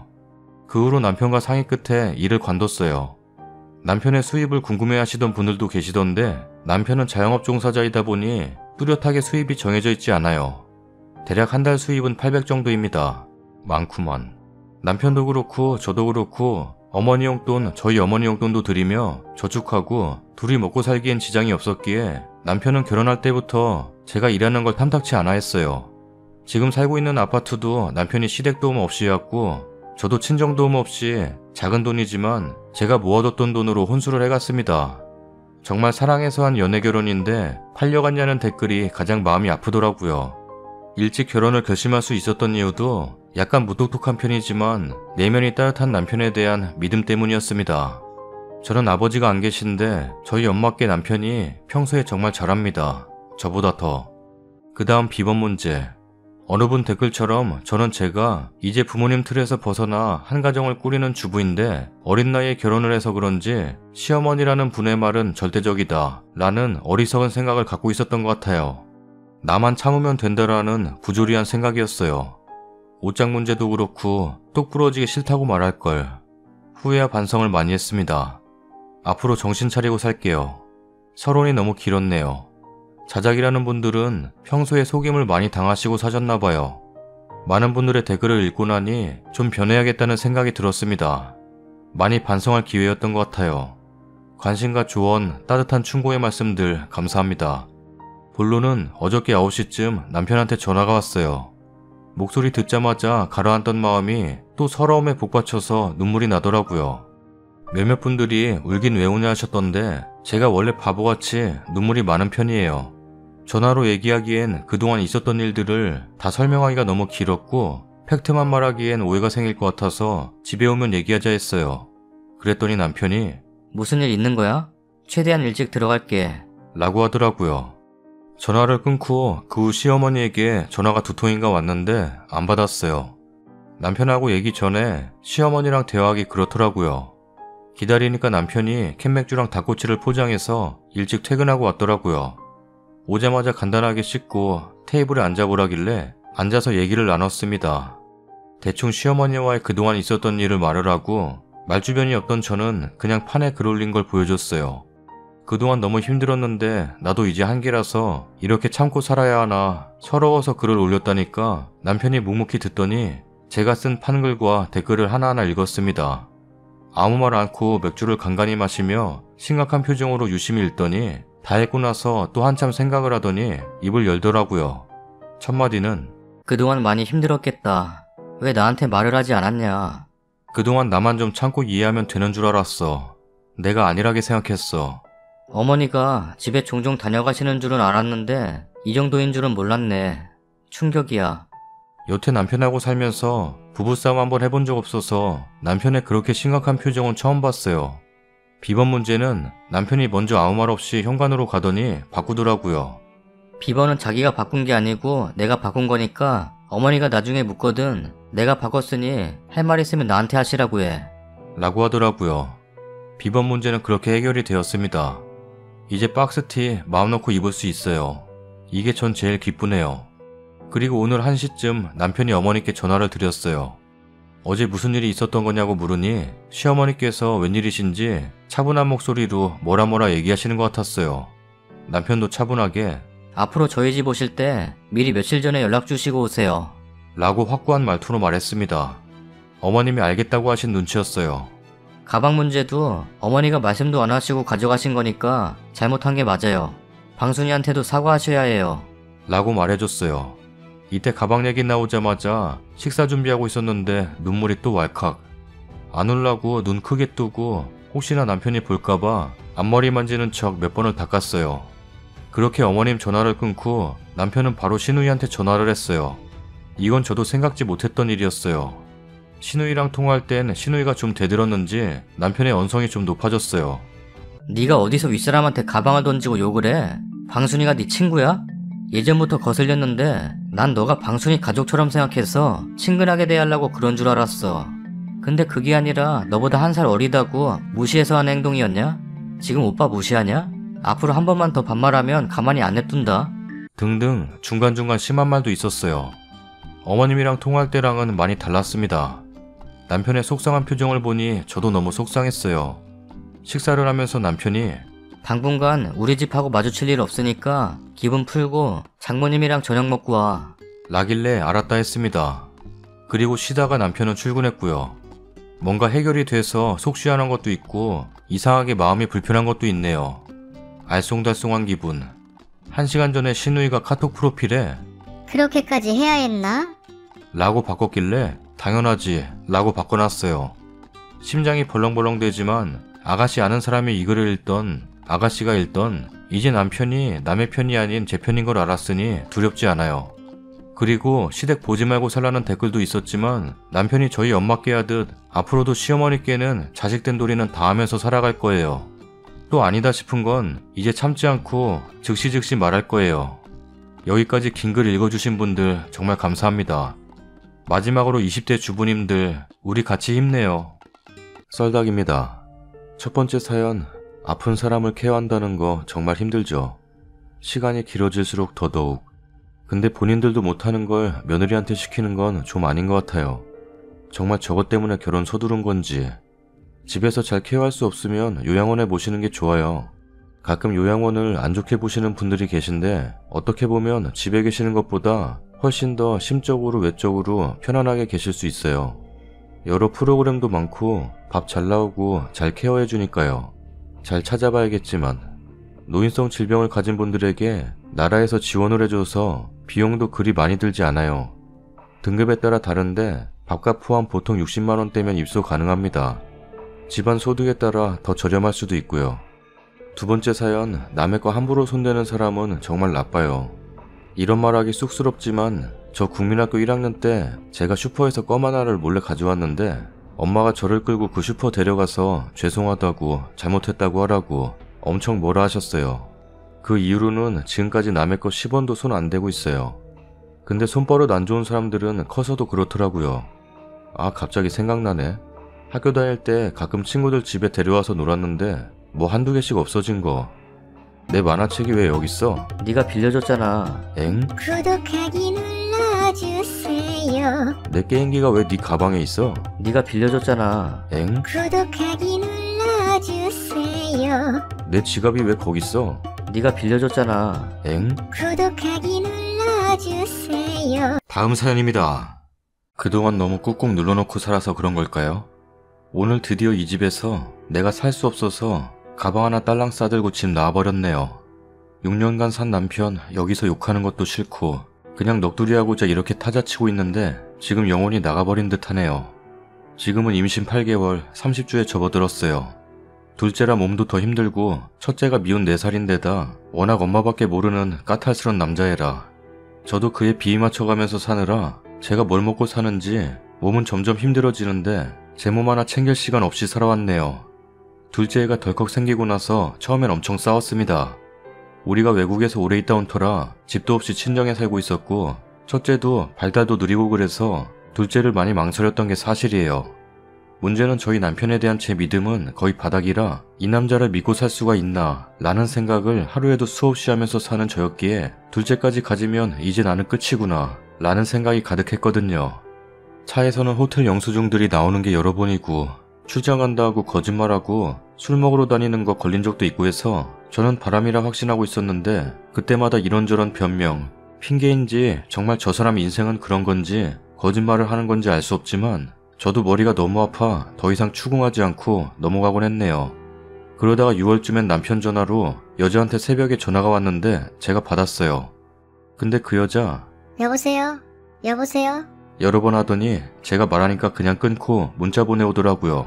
그 후로 남편과 상의 끝에 일을 관뒀어요. 남편의 수입을 궁금해하시던 분들도 계시던데 남편은 자영업 종사자이다 보니 뚜렷하게 수입이 정해져 있지 않아요. 대략 한 달 수입은 800 정도입니다. 많구만. 남편도 그렇고 저도 그렇고 어머니 용돈, 저희 어머니 용돈도 드리며 저축하고 둘이 먹고 살기엔 지장이 없었기에 남편은 결혼할 때부터 제가 일하는 걸 탐탁치 않아 했어요. 지금 살고 있는 아파트도 남편이 시댁 도움 없이 해왔고 저도 친정 도움 없이 작은 돈이지만 제가 모아뒀던 돈으로 혼수를 해갔습니다. 정말 사랑해서 한 연애 결혼인데 팔려갔냐는 댓글이 가장 마음이 아프더라고요. 일찍 결혼을 결심할 수 있었던 이유도 약간 무뚝뚝한 편이지만 내면이 따뜻한 남편에 대한 믿음 때문이었습니다. 저는 아버지가 안 계신데 저희 엄마께 남편이 평소에 정말 잘합니다. 저보다 더. 그 다음 비번 문제. 어느 분 댓글처럼 저는 제가 이제 부모님 틀에서 벗어나 한 가정을 꾸리는 주부인데 어린 나이에 결혼을 해서 그런지 시어머니라는 분의 말은 절대적이다 라는 어리석은 생각을 갖고 있었던 것 같아요. 나만 참으면 된다라는 부조리한 생각이었어요. 옷장 문제도 그렇고 똑 부러지기 싫다고 말할걸. 후회와 반성을 많이 했습니다. 앞으로 정신 차리고 살게요. 서론이 너무 길었네요. 자작이라는 분들은 평소에 속임을 많이 당하시고 사셨나봐요. 많은 분들의 댓글을 읽고 나니 좀 변해야겠다는 생각이 들었습니다. 많이 반성할 기회였던 것 같아요. 관심과 조언, 따뜻한 충고의 말씀들 감사합니다. 본론은 어저께 9시쯤 남편한테 전화가 왔어요. 목소리 듣자마자 가라앉던 마음이 또 서러움에 복받쳐서 눈물이 나더라고요. 몇몇 분들이 울긴 왜 우냐 하셨던데 제가 원래 바보같이 눈물이 많은 편이에요. 전화로 얘기하기엔 그동안 있었던 일들을 다 설명하기가 너무 길었고 팩트만 말하기엔 오해가 생길 것 같아서 집에 오면 얘기하자 했어요. 그랬더니 남편이 무슨 일 있는 거야? 최대한 일찍 들어갈게. 라고 하더라고요. 전화를 끊고 그 후 시어머니에게 전화가 2통인가 왔는데 안 받았어요. 남편하고 얘기 전에 시어머니랑 대화하기 그렇더라고요. 기다리니까 남편이 캔맥주랑 닭꼬치를 포장해서 일찍 퇴근하고 왔더라고요. 오자마자 간단하게 씻고 테이블에 앉아보라길래 앉아서 얘기를 나눴습니다. 대충 시어머니와의 그동안 있었던 일을 말을 하고 말주변이 없던 저는 그냥 판에 글 올린 걸 보여줬어요. 그동안 너무 힘들었는데 나도 이제 한계라서 이렇게 참고 살아야 하나 서러워서 글을 올렸다니까 남편이 묵묵히 듣더니 제가 쓴 판글과 댓글을 하나하나 읽었습니다. 아무 말 않고 맥주를 간간히 마시며 심각한 표정으로 유심히 읽더니 다 읽고 나서 또 한참 생각을 하더니 입을 열더라고요. 첫마디는 그동안 많이 힘들었겠다. 왜 나한테 말을 하지 않았냐? 그동안 나만 좀 참고 이해하면 되는 줄 알았어. 내가 안일하게 생각했어. 어머니가 집에 종종 다녀가시는 줄은 알았는데 이 정도인 줄은 몰랐네. 충격이야. 여태 남편하고 살면서 부부싸움 한번 해본 적 없어서 남편의 그렇게 심각한 표정은 처음 봤어요. 비번 문제는 남편이 먼저 아무 말 없이 현관으로 가더니 바꾸더라고요. 비번은 자기가 바꾼 게 아니고 내가 바꾼 거니까 어머니가 나중에 묻거든 내가 바꿨으니 할 말 있으면 나한테 하시라고 해. 라고 하더라고요. 비번 문제는 그렇게 해결이 되었습니다. 이제 박스티 마음 놓고 입을 수 있어요. 이게 전 제일 기쁘네요. 그리고 오늘 1시쯤 남편이 어머니께 전화를 드렸어요. 어제 무슨 일이 있었던 거냐고 물으니 시어머니께서 웬일이신지 차분한 목소리로 뭐라 얘기하시는 것 같았어요. 남편도 차분하게 앞으로 저희 집 오실 때 미리 며칠 전에 연락 주시고 오세요. 라고 확고한 말투로 말했습니다. 어머님이 알겠다고 하신 눈치였어요. 가방 문제도 어머니가 말씀도 안 하시고 가져가신 거니까 잘못한 게 맞아요. 방순이한테도 사과하셔야 해요. 라고 말해줬어요. 이때 가방 얘기 나오자마자 식사 준비하고 있었는데 눈물이 또 왈칵. 안 울라고 눈 크게 뜨고 혹시나 남편이 볼까봐 앞머리 만지는 척 몇 번을 닦았어요. 그렇게 어머님 전화를 끊고 남편은 바로 신우이한테 전화를 했어요. 이건 저도 생각지 못했던 일이었어요. 신우이랑 통화할 땐 신우이가 좀 대들었는지 남편의 언성이 좀 높아졌어요. 네가 어디서 윗사람한테 가방을 던지고 욕을 해? 방순이가 네 친구야? 예전부터 거슬렸는데 난 너가 방순이 가족처럼 생각해서 친근하게 대하려고 그런 줄 알았어. 근데 그게 아니라 너보다 1살 어리다고 무시해서 하는 행동이었냐? 지금 오빠 무시하냐? 앞으로 한 번만 더 반말하면 가만히 안 냅둔다. 등등 중간중간 심한 말도 있었어요. 어머님이랑 통화할 때랑은 많이 달랐습니다. 남편의 속상한 표정을 보니 저도 너무 속상했어요. 식사를 하면서 남편이 당분간 우리 집하고 마주칠 일 없으니까 기분 풀고 장모님이랑 저녁 먹고 와. 라길래 알았다 했습니다. 그리고 쉬다가 남편은 출근했고요. 뭔가 해결이 돼서 속시원한 것도 있고 이상하게 마음이 불편한 것도 있네요. 알쏭달쏭한 기분. 1시간 전에 신우이가 카톡 프로필에 그렇게까지 해야 했나? 라고 바꿨길래 당연하지 라고 바꿔놨어요. 심장이 벌렁벌렁대지만 아가씨 아는 사람이 이 글을 읽던 아가씨가 읽던 이제 남편이 남의 편이 아닌 제 편인 걸 알았으니 두렵지 않아요. 그리고 시댁 보지 말고 살라는 댓글도 있었지만 남편이 저희 엄마께 하듯 앞으로도 시어머니께는 자식된 도리는 다 하면서 살아갈 거예요. 또 아니다 싶은 건 이제 참지 않고 즉시 말할 거예요. 여기까지 긴 글 읽어주신 분들 정말 감사합니다. 마지막으로 20대 주부님들 우리 같이 힘내요. 썰닭입니다. 첫 번째 사연, 아픈 사람을 케어한다는 거 정말 힘들죠. 시간이 길어질수록 더더욱. 근데 본인들도 못하는 걸 며느리한테 시키는 건 좀 아닌 것 같아요. 정말 저것 때문에 결혼 서두른 건지. 집에서 잘 케어할 수 없으면 요양원에 모시는 게 좋아요. 가끔 요양원을 안 좋게 보시는 분들이 계신데 어떻게 보면 집에 계시는 것보다 훨씬 더 심적으로 외적으로 편안하게 계실 수 있어요. 여러 프로그램도 많고 밥 잘 나오고 잘 케어해 주니까요. 잘 찾아봐야겠지만 노인성 질병을 가진 분들에게 나라에서 지원을 해줘서 비용도 그리 많이 들지 않아요. 등급에 따라 다른데 밥값 포함 보통 60만원대면 입소 가능합니다. 집안 소득에 따라 더 저렴할 수도 있고요. 두 번째 사연, 남의 거 함부로 손대는 사람은 정말 나빠요. 이런 말하기 쑥스럽지만 저 국민학교 1학년 때 제가 슈퍼에서 껌 하나를 몰래 가져왔는데 엄마가 저를 끌고 그 슈퍼 데려가서 죄송하다고 잘못했다고 하라고 엄청 뭐라 하셨어요. 그 이후로는 지금까지 남의 거 10원도 손 안 대고 있어요. 근데 손버릇 안 좋은 사람들은 커서도 그렇더라고요. 아, 갑자기 생각나네. 학교 다닐 때 가끔 친구들 집에 데려와서 놀았는데 뭐 한두 개씩 없어진 거. 내 만화책이 왜 여기 있어? 네가 빌려줬잖아. 엥? 구독하기 눌러주세요. 내 게임기가 왜 네 가방에 있어? 네가 빌려줬잖아. 엥? 구독하기 눌러주세요. 내 지갑이 왜 거기 있어? 네가 빌려줬잖아. 엥? 구독하기 눌러주세요. 다음 사연입니다. 그동안 너무 꾹꾹 눌러놓고 살아서 그런 걸까요? 오늘 드디어 이 집에서 내가 살 수 없어서 가방 하나 딸랑 싸들고 집 나와버렸네요. 6년간 산 남편 여기서 욕하는 것도 싫고 그냥 넋두리하고자 이렇게 타자치고 있는데 지금 영혼이 나가버린 듯 하네요. 지금은 임신 8개월 30주에 접어들었어요. 둘째라 몸도 더 힘들고 첫째가 미운 4살인데다 워낙 엄마밖에 모르는 까탈스런 남자애라. 저도 그에 비위 맞춰가면서 사느라 제가 뭘 먹고 사는지 몸은 점점 힘들어지는데 제 몸 하나 챙길 시간 없이 살아왔네요. 둘째 애가 덜컥 생기고 나서 처음엔 엄청 싸웠습니다. 우리가 외국에서 오래 있다 온 터라 집도 없이 친정에 살고 있었고 첫째도 발달도 느리고 그래서 둘째를 많이 망설였던 게 사실이에요. 문제는 저희 남편에 대한 제 믿음은 거의 바닥이라 이 남자를 믿고 살 수가 있나 라는 생각을 하루에도 수없이 하면서 사는 저였기에 둘째까지 가지면 이제 나는 끝이구나 라는 생각이 가득했거든요. 차에서는 호텔 영수증들이 나오는 게 여러 번이고 출장 간다고 거짓말하고 술 먹으러 다니는 거 걸린 적도 있고 해서 저는 바람이라 확신하고 있었는데 그때마다 이런저런 변명, 핑계인지 정말 저 사람 인생은 그런 건지 거짓말을 하는 건지 알 수 없지만 저도 머리가 너무 아파 더 이상 추궁하지 않고 넘어가곤 했네요. 그러다가 6월쯤엔 남편 전화로 여자한테 새벽에 전화가 왔는데 제가 받았어요. 근데 그 여자 여보세요? 여보세요? 여러 번 하더니 제가 말하니까 그냥 끊고 문자 보내오더라고요.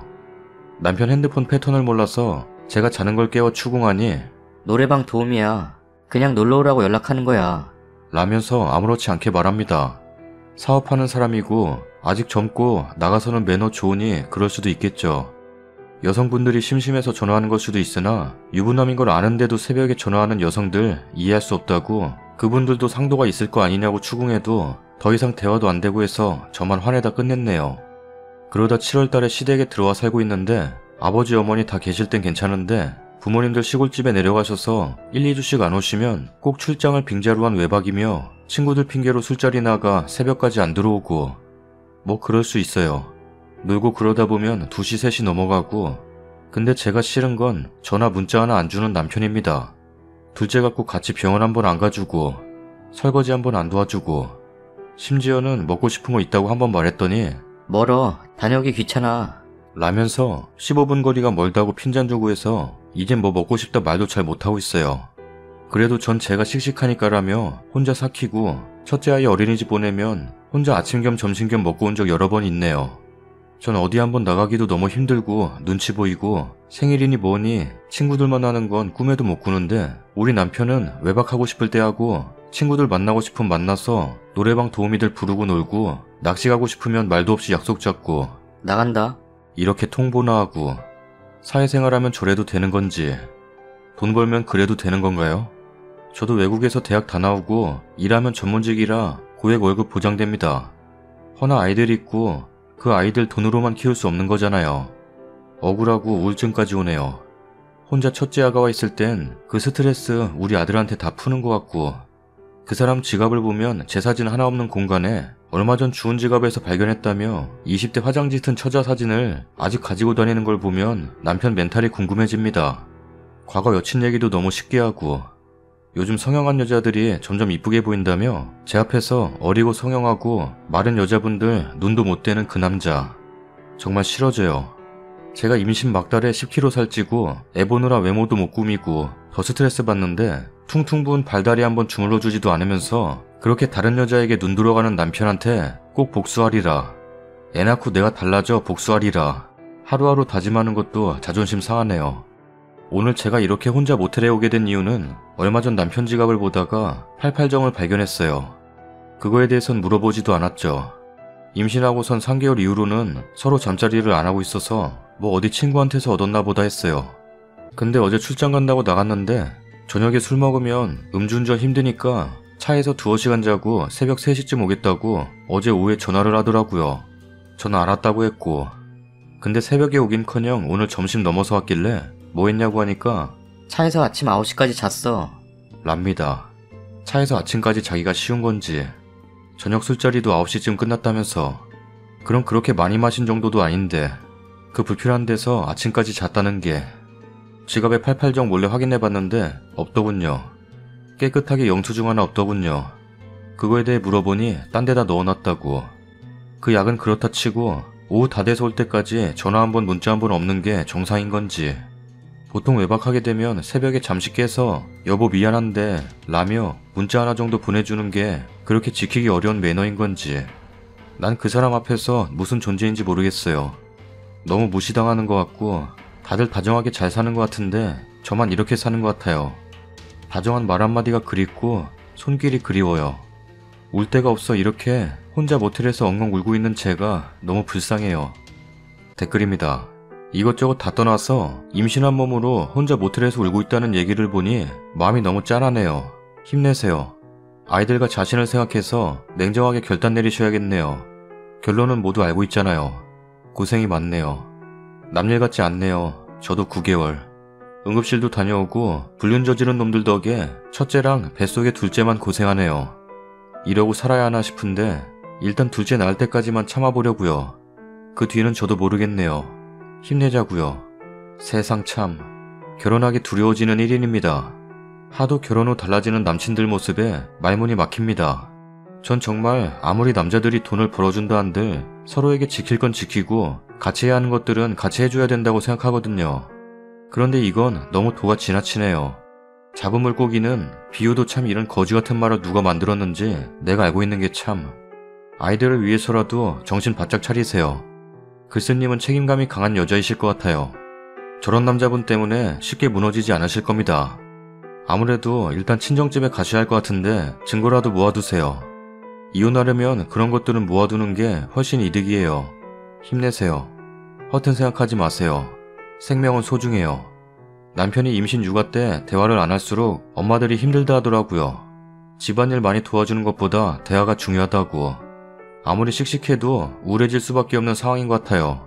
남편 핸드폰 패턴을 몰라서 제가 자는 걸 깨워 추궁하니 노래방 도움이야. 그냥 놀러오라고 연락하는 거야. 라면서 아무렇지 않게 말합니다. 사업하는 사람이고 아직 젊고 나가서는 매너 좋으니 그럴 수도 있겠죠. 여성분들이 심심해서 전화하는 걸 수도 있으나 유부남인 걸 아는데도 새벽에 전화하는 여성들 이해할 수 없다고 그분들도 상도가 있을 거 아니냐고 추궁해도 더 이상 대화도 안 되고 해서 저만 화내다 끝냈네요. 그러다 7월달에 시댁에 들어와 살고 있는데 아버지 어머니 다 계실 땐 괜찮은데 부모님들 시골집에 내려가셔서 1, 2주씩 안 오시면 꼭 출장을 빙자로 한 외박이며 친구들 핑계로 술자리 나가 새벽까지 안 들어오고 뭐 그럴 수 있어요. 놀고 그러다 보면 2시, 3시 넘어가고 근데 제가 싫은 건 전화 문자 하나 안 주는 남편입니다. 둘째 갖고 같이 병원 한번 안 가주고 설거지 한번 안 도와주고 심지어는 먹고 싶은 거 있다고 한번 말했더니 멀어. 다녀오기 귀찮아. 라면서 15분 거리가 멀다고 핀잔 주고 해서 이젠 뭐 먹고 싶다 말도 잘 못하고 있어요. 그래도 전 제가 씩씩하니까라며 혼자 삭히고 첫째 아이 어린이집 보내면 혼자 아침 겸 점심 겸 먹고 온 적 여러 번 있네요. 전 어디 한번 나가기도 너무 힘들고 눈치 보이고 생일이니 뭐니 친구들만 하는 건 꿈에도 못 꾸는데 우리 남편은 외박하고 싶을 때 하고 친구들 만나고 싶으면 만나서 노래방 도우미들 부르고 놀고 낚시 가고 싶으면 말도 없이 약속 잡고 나간다. 이렇게 통보나 하고 사회생활하면 저래도 되는 건지 돈 벌면 그래도 되는 건가요? 저도 외국에서 대학 다 나오고 일하면 전문직이라 고액 월급 보장됩니다. 허나 아이들 있고 그 아이들 돈으로만 키울 수 없는 거잖아요. 억울하고 우울증까지 오네요. 혼자 첫째 아가와 있을 땐 그 스트레스 우리 아들한테 다 푸는 것 같고 그 사람 지갑을 보면 제 사진 하나 없는 공간에 얼마 전 주운 지갑에서 발견했다며 20대 화장 짙은 처자 사진을 아직 가지고 다니는 걸 보면 남편 멘탈이 궁금해집니다. 과거 여친 얘기도 너무 쉽게 하고 요즘 성형한 여자들이 점점 이쁘게 보인다며 제 앞에서 어리고 성형하고 마른 여자분들 눈도 못 떼는 그 남자. 정말 싫어져요. 제가 임신 막달에 10kg 살찌고 애 보느라 외모도 못 꾸미고 더 스트레스 받는데 퉁퉁 부은 발다리 한번 주물러 주지도 않으면서 그렇게 다른 여자에게 눈 돌아가는 남편한테 꼭 복수하리라. 애 낳고 내가 달라져 복수하리라. 하루하루 다짐하는 것도 자존심 상하네요. 오늘 제가 이렇게 혼자 모텔에 오게 된 이유는 얼마 전 남편 지갑을 보다가 88정을 발견했어요. 그거에 대해선 물어보지도 않았죠. 임신하고선 3개월 이후로는 서로 잠자리를 안 하고 있어서 뭐 어디 친구한테서 얻었나 보다 했어요. 근데 어제 출장 간다고 나갔는데 저녁에 술 먹으면 음주운전 힘드니까 차에서 두어 시간 자고 새벽 3시쯤 오겠다고 어제 오후에 전화를 하더라고요. 저는 알았다고 했고 근데 새벽에 오긴커녕 오늘 점심 넘어서 왔길래 뭐 했냐고 하니까 차에서 아침 9시까지 잤어. 랍니다. 차에서 아침까지 자기가 쉬운 건지 저녁 술자리도 9시쯤 끝났다면서 그럼 그렇게 많이 마신 정도도 아닌데 그 불필요한 데서 아침까지 잤다는 게 지갑에 88정 몰래 확인해봤는데 없더군요. 깨끗하게 영수증 하나 없더군요. 그거에 대해 물어보니 딴 데다 넣어놨다고. 그 약은 그렇다 치고 오후 다 돼서 올 때까지 전화 한 번 문자 한 번 없는 게 정상인 건지 보통 외박하게 되면 새벽에 잠시 깨서 여보 미안한데 라며 문자 하나 정도 보내주는 게 그렇게 지키기 어려운 매너인 건지 난 그 사람 앞에서 무슨 존재인지 모르겠어요. 너무 무시당하는 것 같고 다들 다정하게 잘 사는 것 같은데 저만 이렇게 사는 것 같아요. 다정한 말 한마디가 그립고 손길이 그리워요. 울 데가 없어 이렇게 혼자 모텔에서 엉엉 울고 있는 제가 너무 불쌍해요. 댓글입니다. 이것저것 다 떠나서 임신한 몸으로 혼자 모텔에서 울고 있다는 얘기를 보니 마음이 너무 짠하네요. 힘내세요. 아이들과 자신을 생각해서 냉정하게 결단 내리셔야겠네요. 결론은 모두 알고 있잖아요. 고생이 많네요. 남일 같지 않네요. 저도 9개월. 응급실도 다녀오고 불륜 저지른 놈들 덕에 첫째랑 뱃속의 둘째만 고생하네요. 이러고 살아야 하나 싶은데 일단 둘째 낳을 때까지만 참아보려고요. 그 뒤는 저도 모르겠네요. 힘내자고요. 세상 참 결혼하기 두려워지는 1인입니다. 하도 결혼 후 달라지는 남친들 모습에 말문이 막힙니다. 전 정말 아무리 남자들이 돈을 벌어준다 한들 서로에게 지킬 건 지키고 같이 해야 하는 것들은 같이 해줘야 된다고 생각하거든요. 그런데 이건 너무 도가 지나치네요. 잡은 물고기는 비유도 참 이런 거지 같은 말을 누가 만들었는지 내가 알고 있는 게 참. 아이들을 위해서라도 정신 바짝 차리세요. 글쓰님은 책임감이 강한 여자이실 것 같아요. 저런 남자분 때문에 쉽게 무너지지 않으실 겁니다. 아무래도 일단 친정집에 가셔야 할 것 같은데 증거라도 모아두세요. 이혼하려면 그런 것들은 모아두는 게 훨씬 이득이에요. 힘내세요. 허튼 생각하지 마세요. 생명은 소중해요. 남편이 임신 육아 때 대화를 안 할수록 엄마들이 힘들다 하더라고요. 집안일 많이 도와주는 것보다 대화가 중요하다고. 아무리 씩씩해도 우울해질 수밖에 없는 상황인 것 같아요.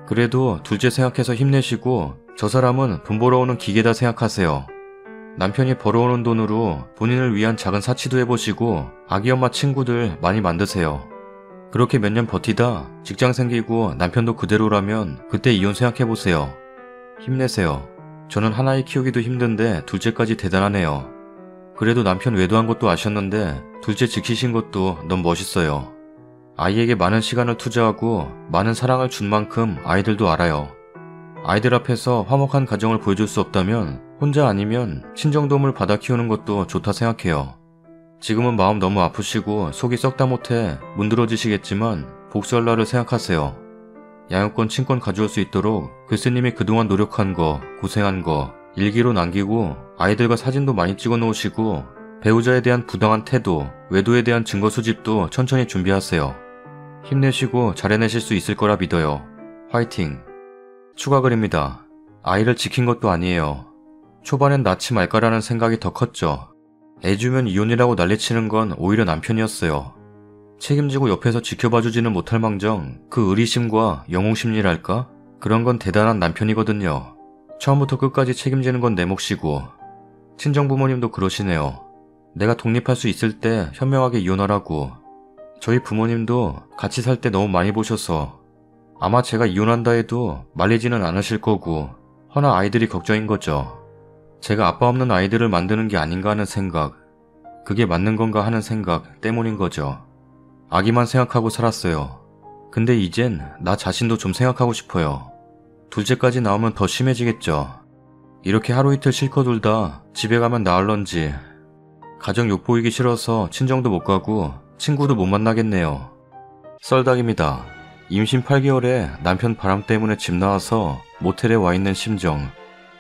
그래도 둘째 생각해서 힘내시고 저 사람은 돈 벌어오는 기계다 생각하세요. 남편이 벌어오는 돈으로 본인을 위한 작은 사치도 해보시고 아기 엄마 친구들 많이 만드세요. 그렇게 몇 년 버티다 직장 생기고 남편도 그대로라면 그때 이혼 생각해보세요. 힘내세요. 저는 하나에 키우기도 힘든데 둘째까지 대단하네요. 그래도 남편 외도한 것도 아셨는데 둘째 지키신 것도 너무 멋있어요. 아이에게 많은 시간을 투자하고 많은 사랑을 준 만큼 아이들도 알아요. 아이들 앞에서 화목한 가정을 보여줄 수 없다면 혼자 아니면 친정도움을 받아 키우는 것도 좋다 생각해요. 지금은 마음 너무 아프시고 속이 썩다 못해 문드러지시겠지만 복수할 날을 생각하세요. 양육권 친권 가져올 수 있도록 글쓰님이 그동안 노력한 거, 고생한 거 일기로 남기고 아이들과 사진도 많이 찍어 놓으시고 배우자에 대한 부당한 태도, 외도에 대한 증거 수집도 천천히 준비하세요. 힘내시고 잘 해내실 수 있을 거라 믿어요. 화이팅! 추가 글입니다. 아이를 지킨 것도 아니에요. 초반엔 낳지 말까라는 생각이 더 컸죠. 애 주면 이혼이라고 난리치는 건 오히려 남편이었어요. 책임지고 옆에서 지켜봐주지는 못할 망정 그 의리심과 영웅심리랄까? 그런 건 대단한 남편이거든요. 처음부터 끝까지 책임지는 건 내 몫이고. 친정부모님도 그러시네요. 내가 독립할 수 있을 때 현명하게 이혼하라고. 저희 부모님도 같이 살 때 너무 많이 보셔서 아마 제가 이혼한다 해도 말리지는 않으실 거고 허나 아이들이 걱정인 거죠. 제가 아빠 없는 아이들을 만드는 게 아닌가 하는 생각, 그게 맞는 건가 하는 생각 때문인 거죠. 아기만 생각하고 살았어요. 근데 이젠 나 자신도 좀 생각하고 싶어요. 둘째까지 나오면 더 심해지겠죠. 이렇게 하루 이틀 실컷 울다 집에 가면 나을런지. 가정 욕보이기 싫어서 친정도 못 가고 친구도 못 만나겠네요. 썰닭입니다. 임신 8개월에 남편 바람 때문에 집 나와서 모텔에 와 있는 심정.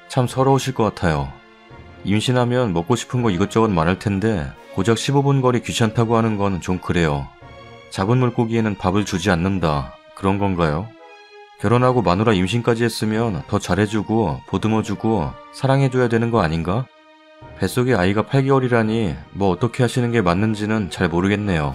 참 서러우실 것 같아요. 임신하면 먹고 싶은 거 이것저것 많을 텐데 고작 15분 거리 귀찮다고 하는 건 좀 그래요. 작은 물고기에는 밥을 주지 않는다. 그런 건가요? 결혼하고 마누라 임신까지 했으면 더 잘해주고 보듬어주고 사랑해줘야 되는 거 아닌가? 뱃속에 아이가 8개월이라니 뭐 어떻게 하시는 게 맞는지는 잘 모르겠네요.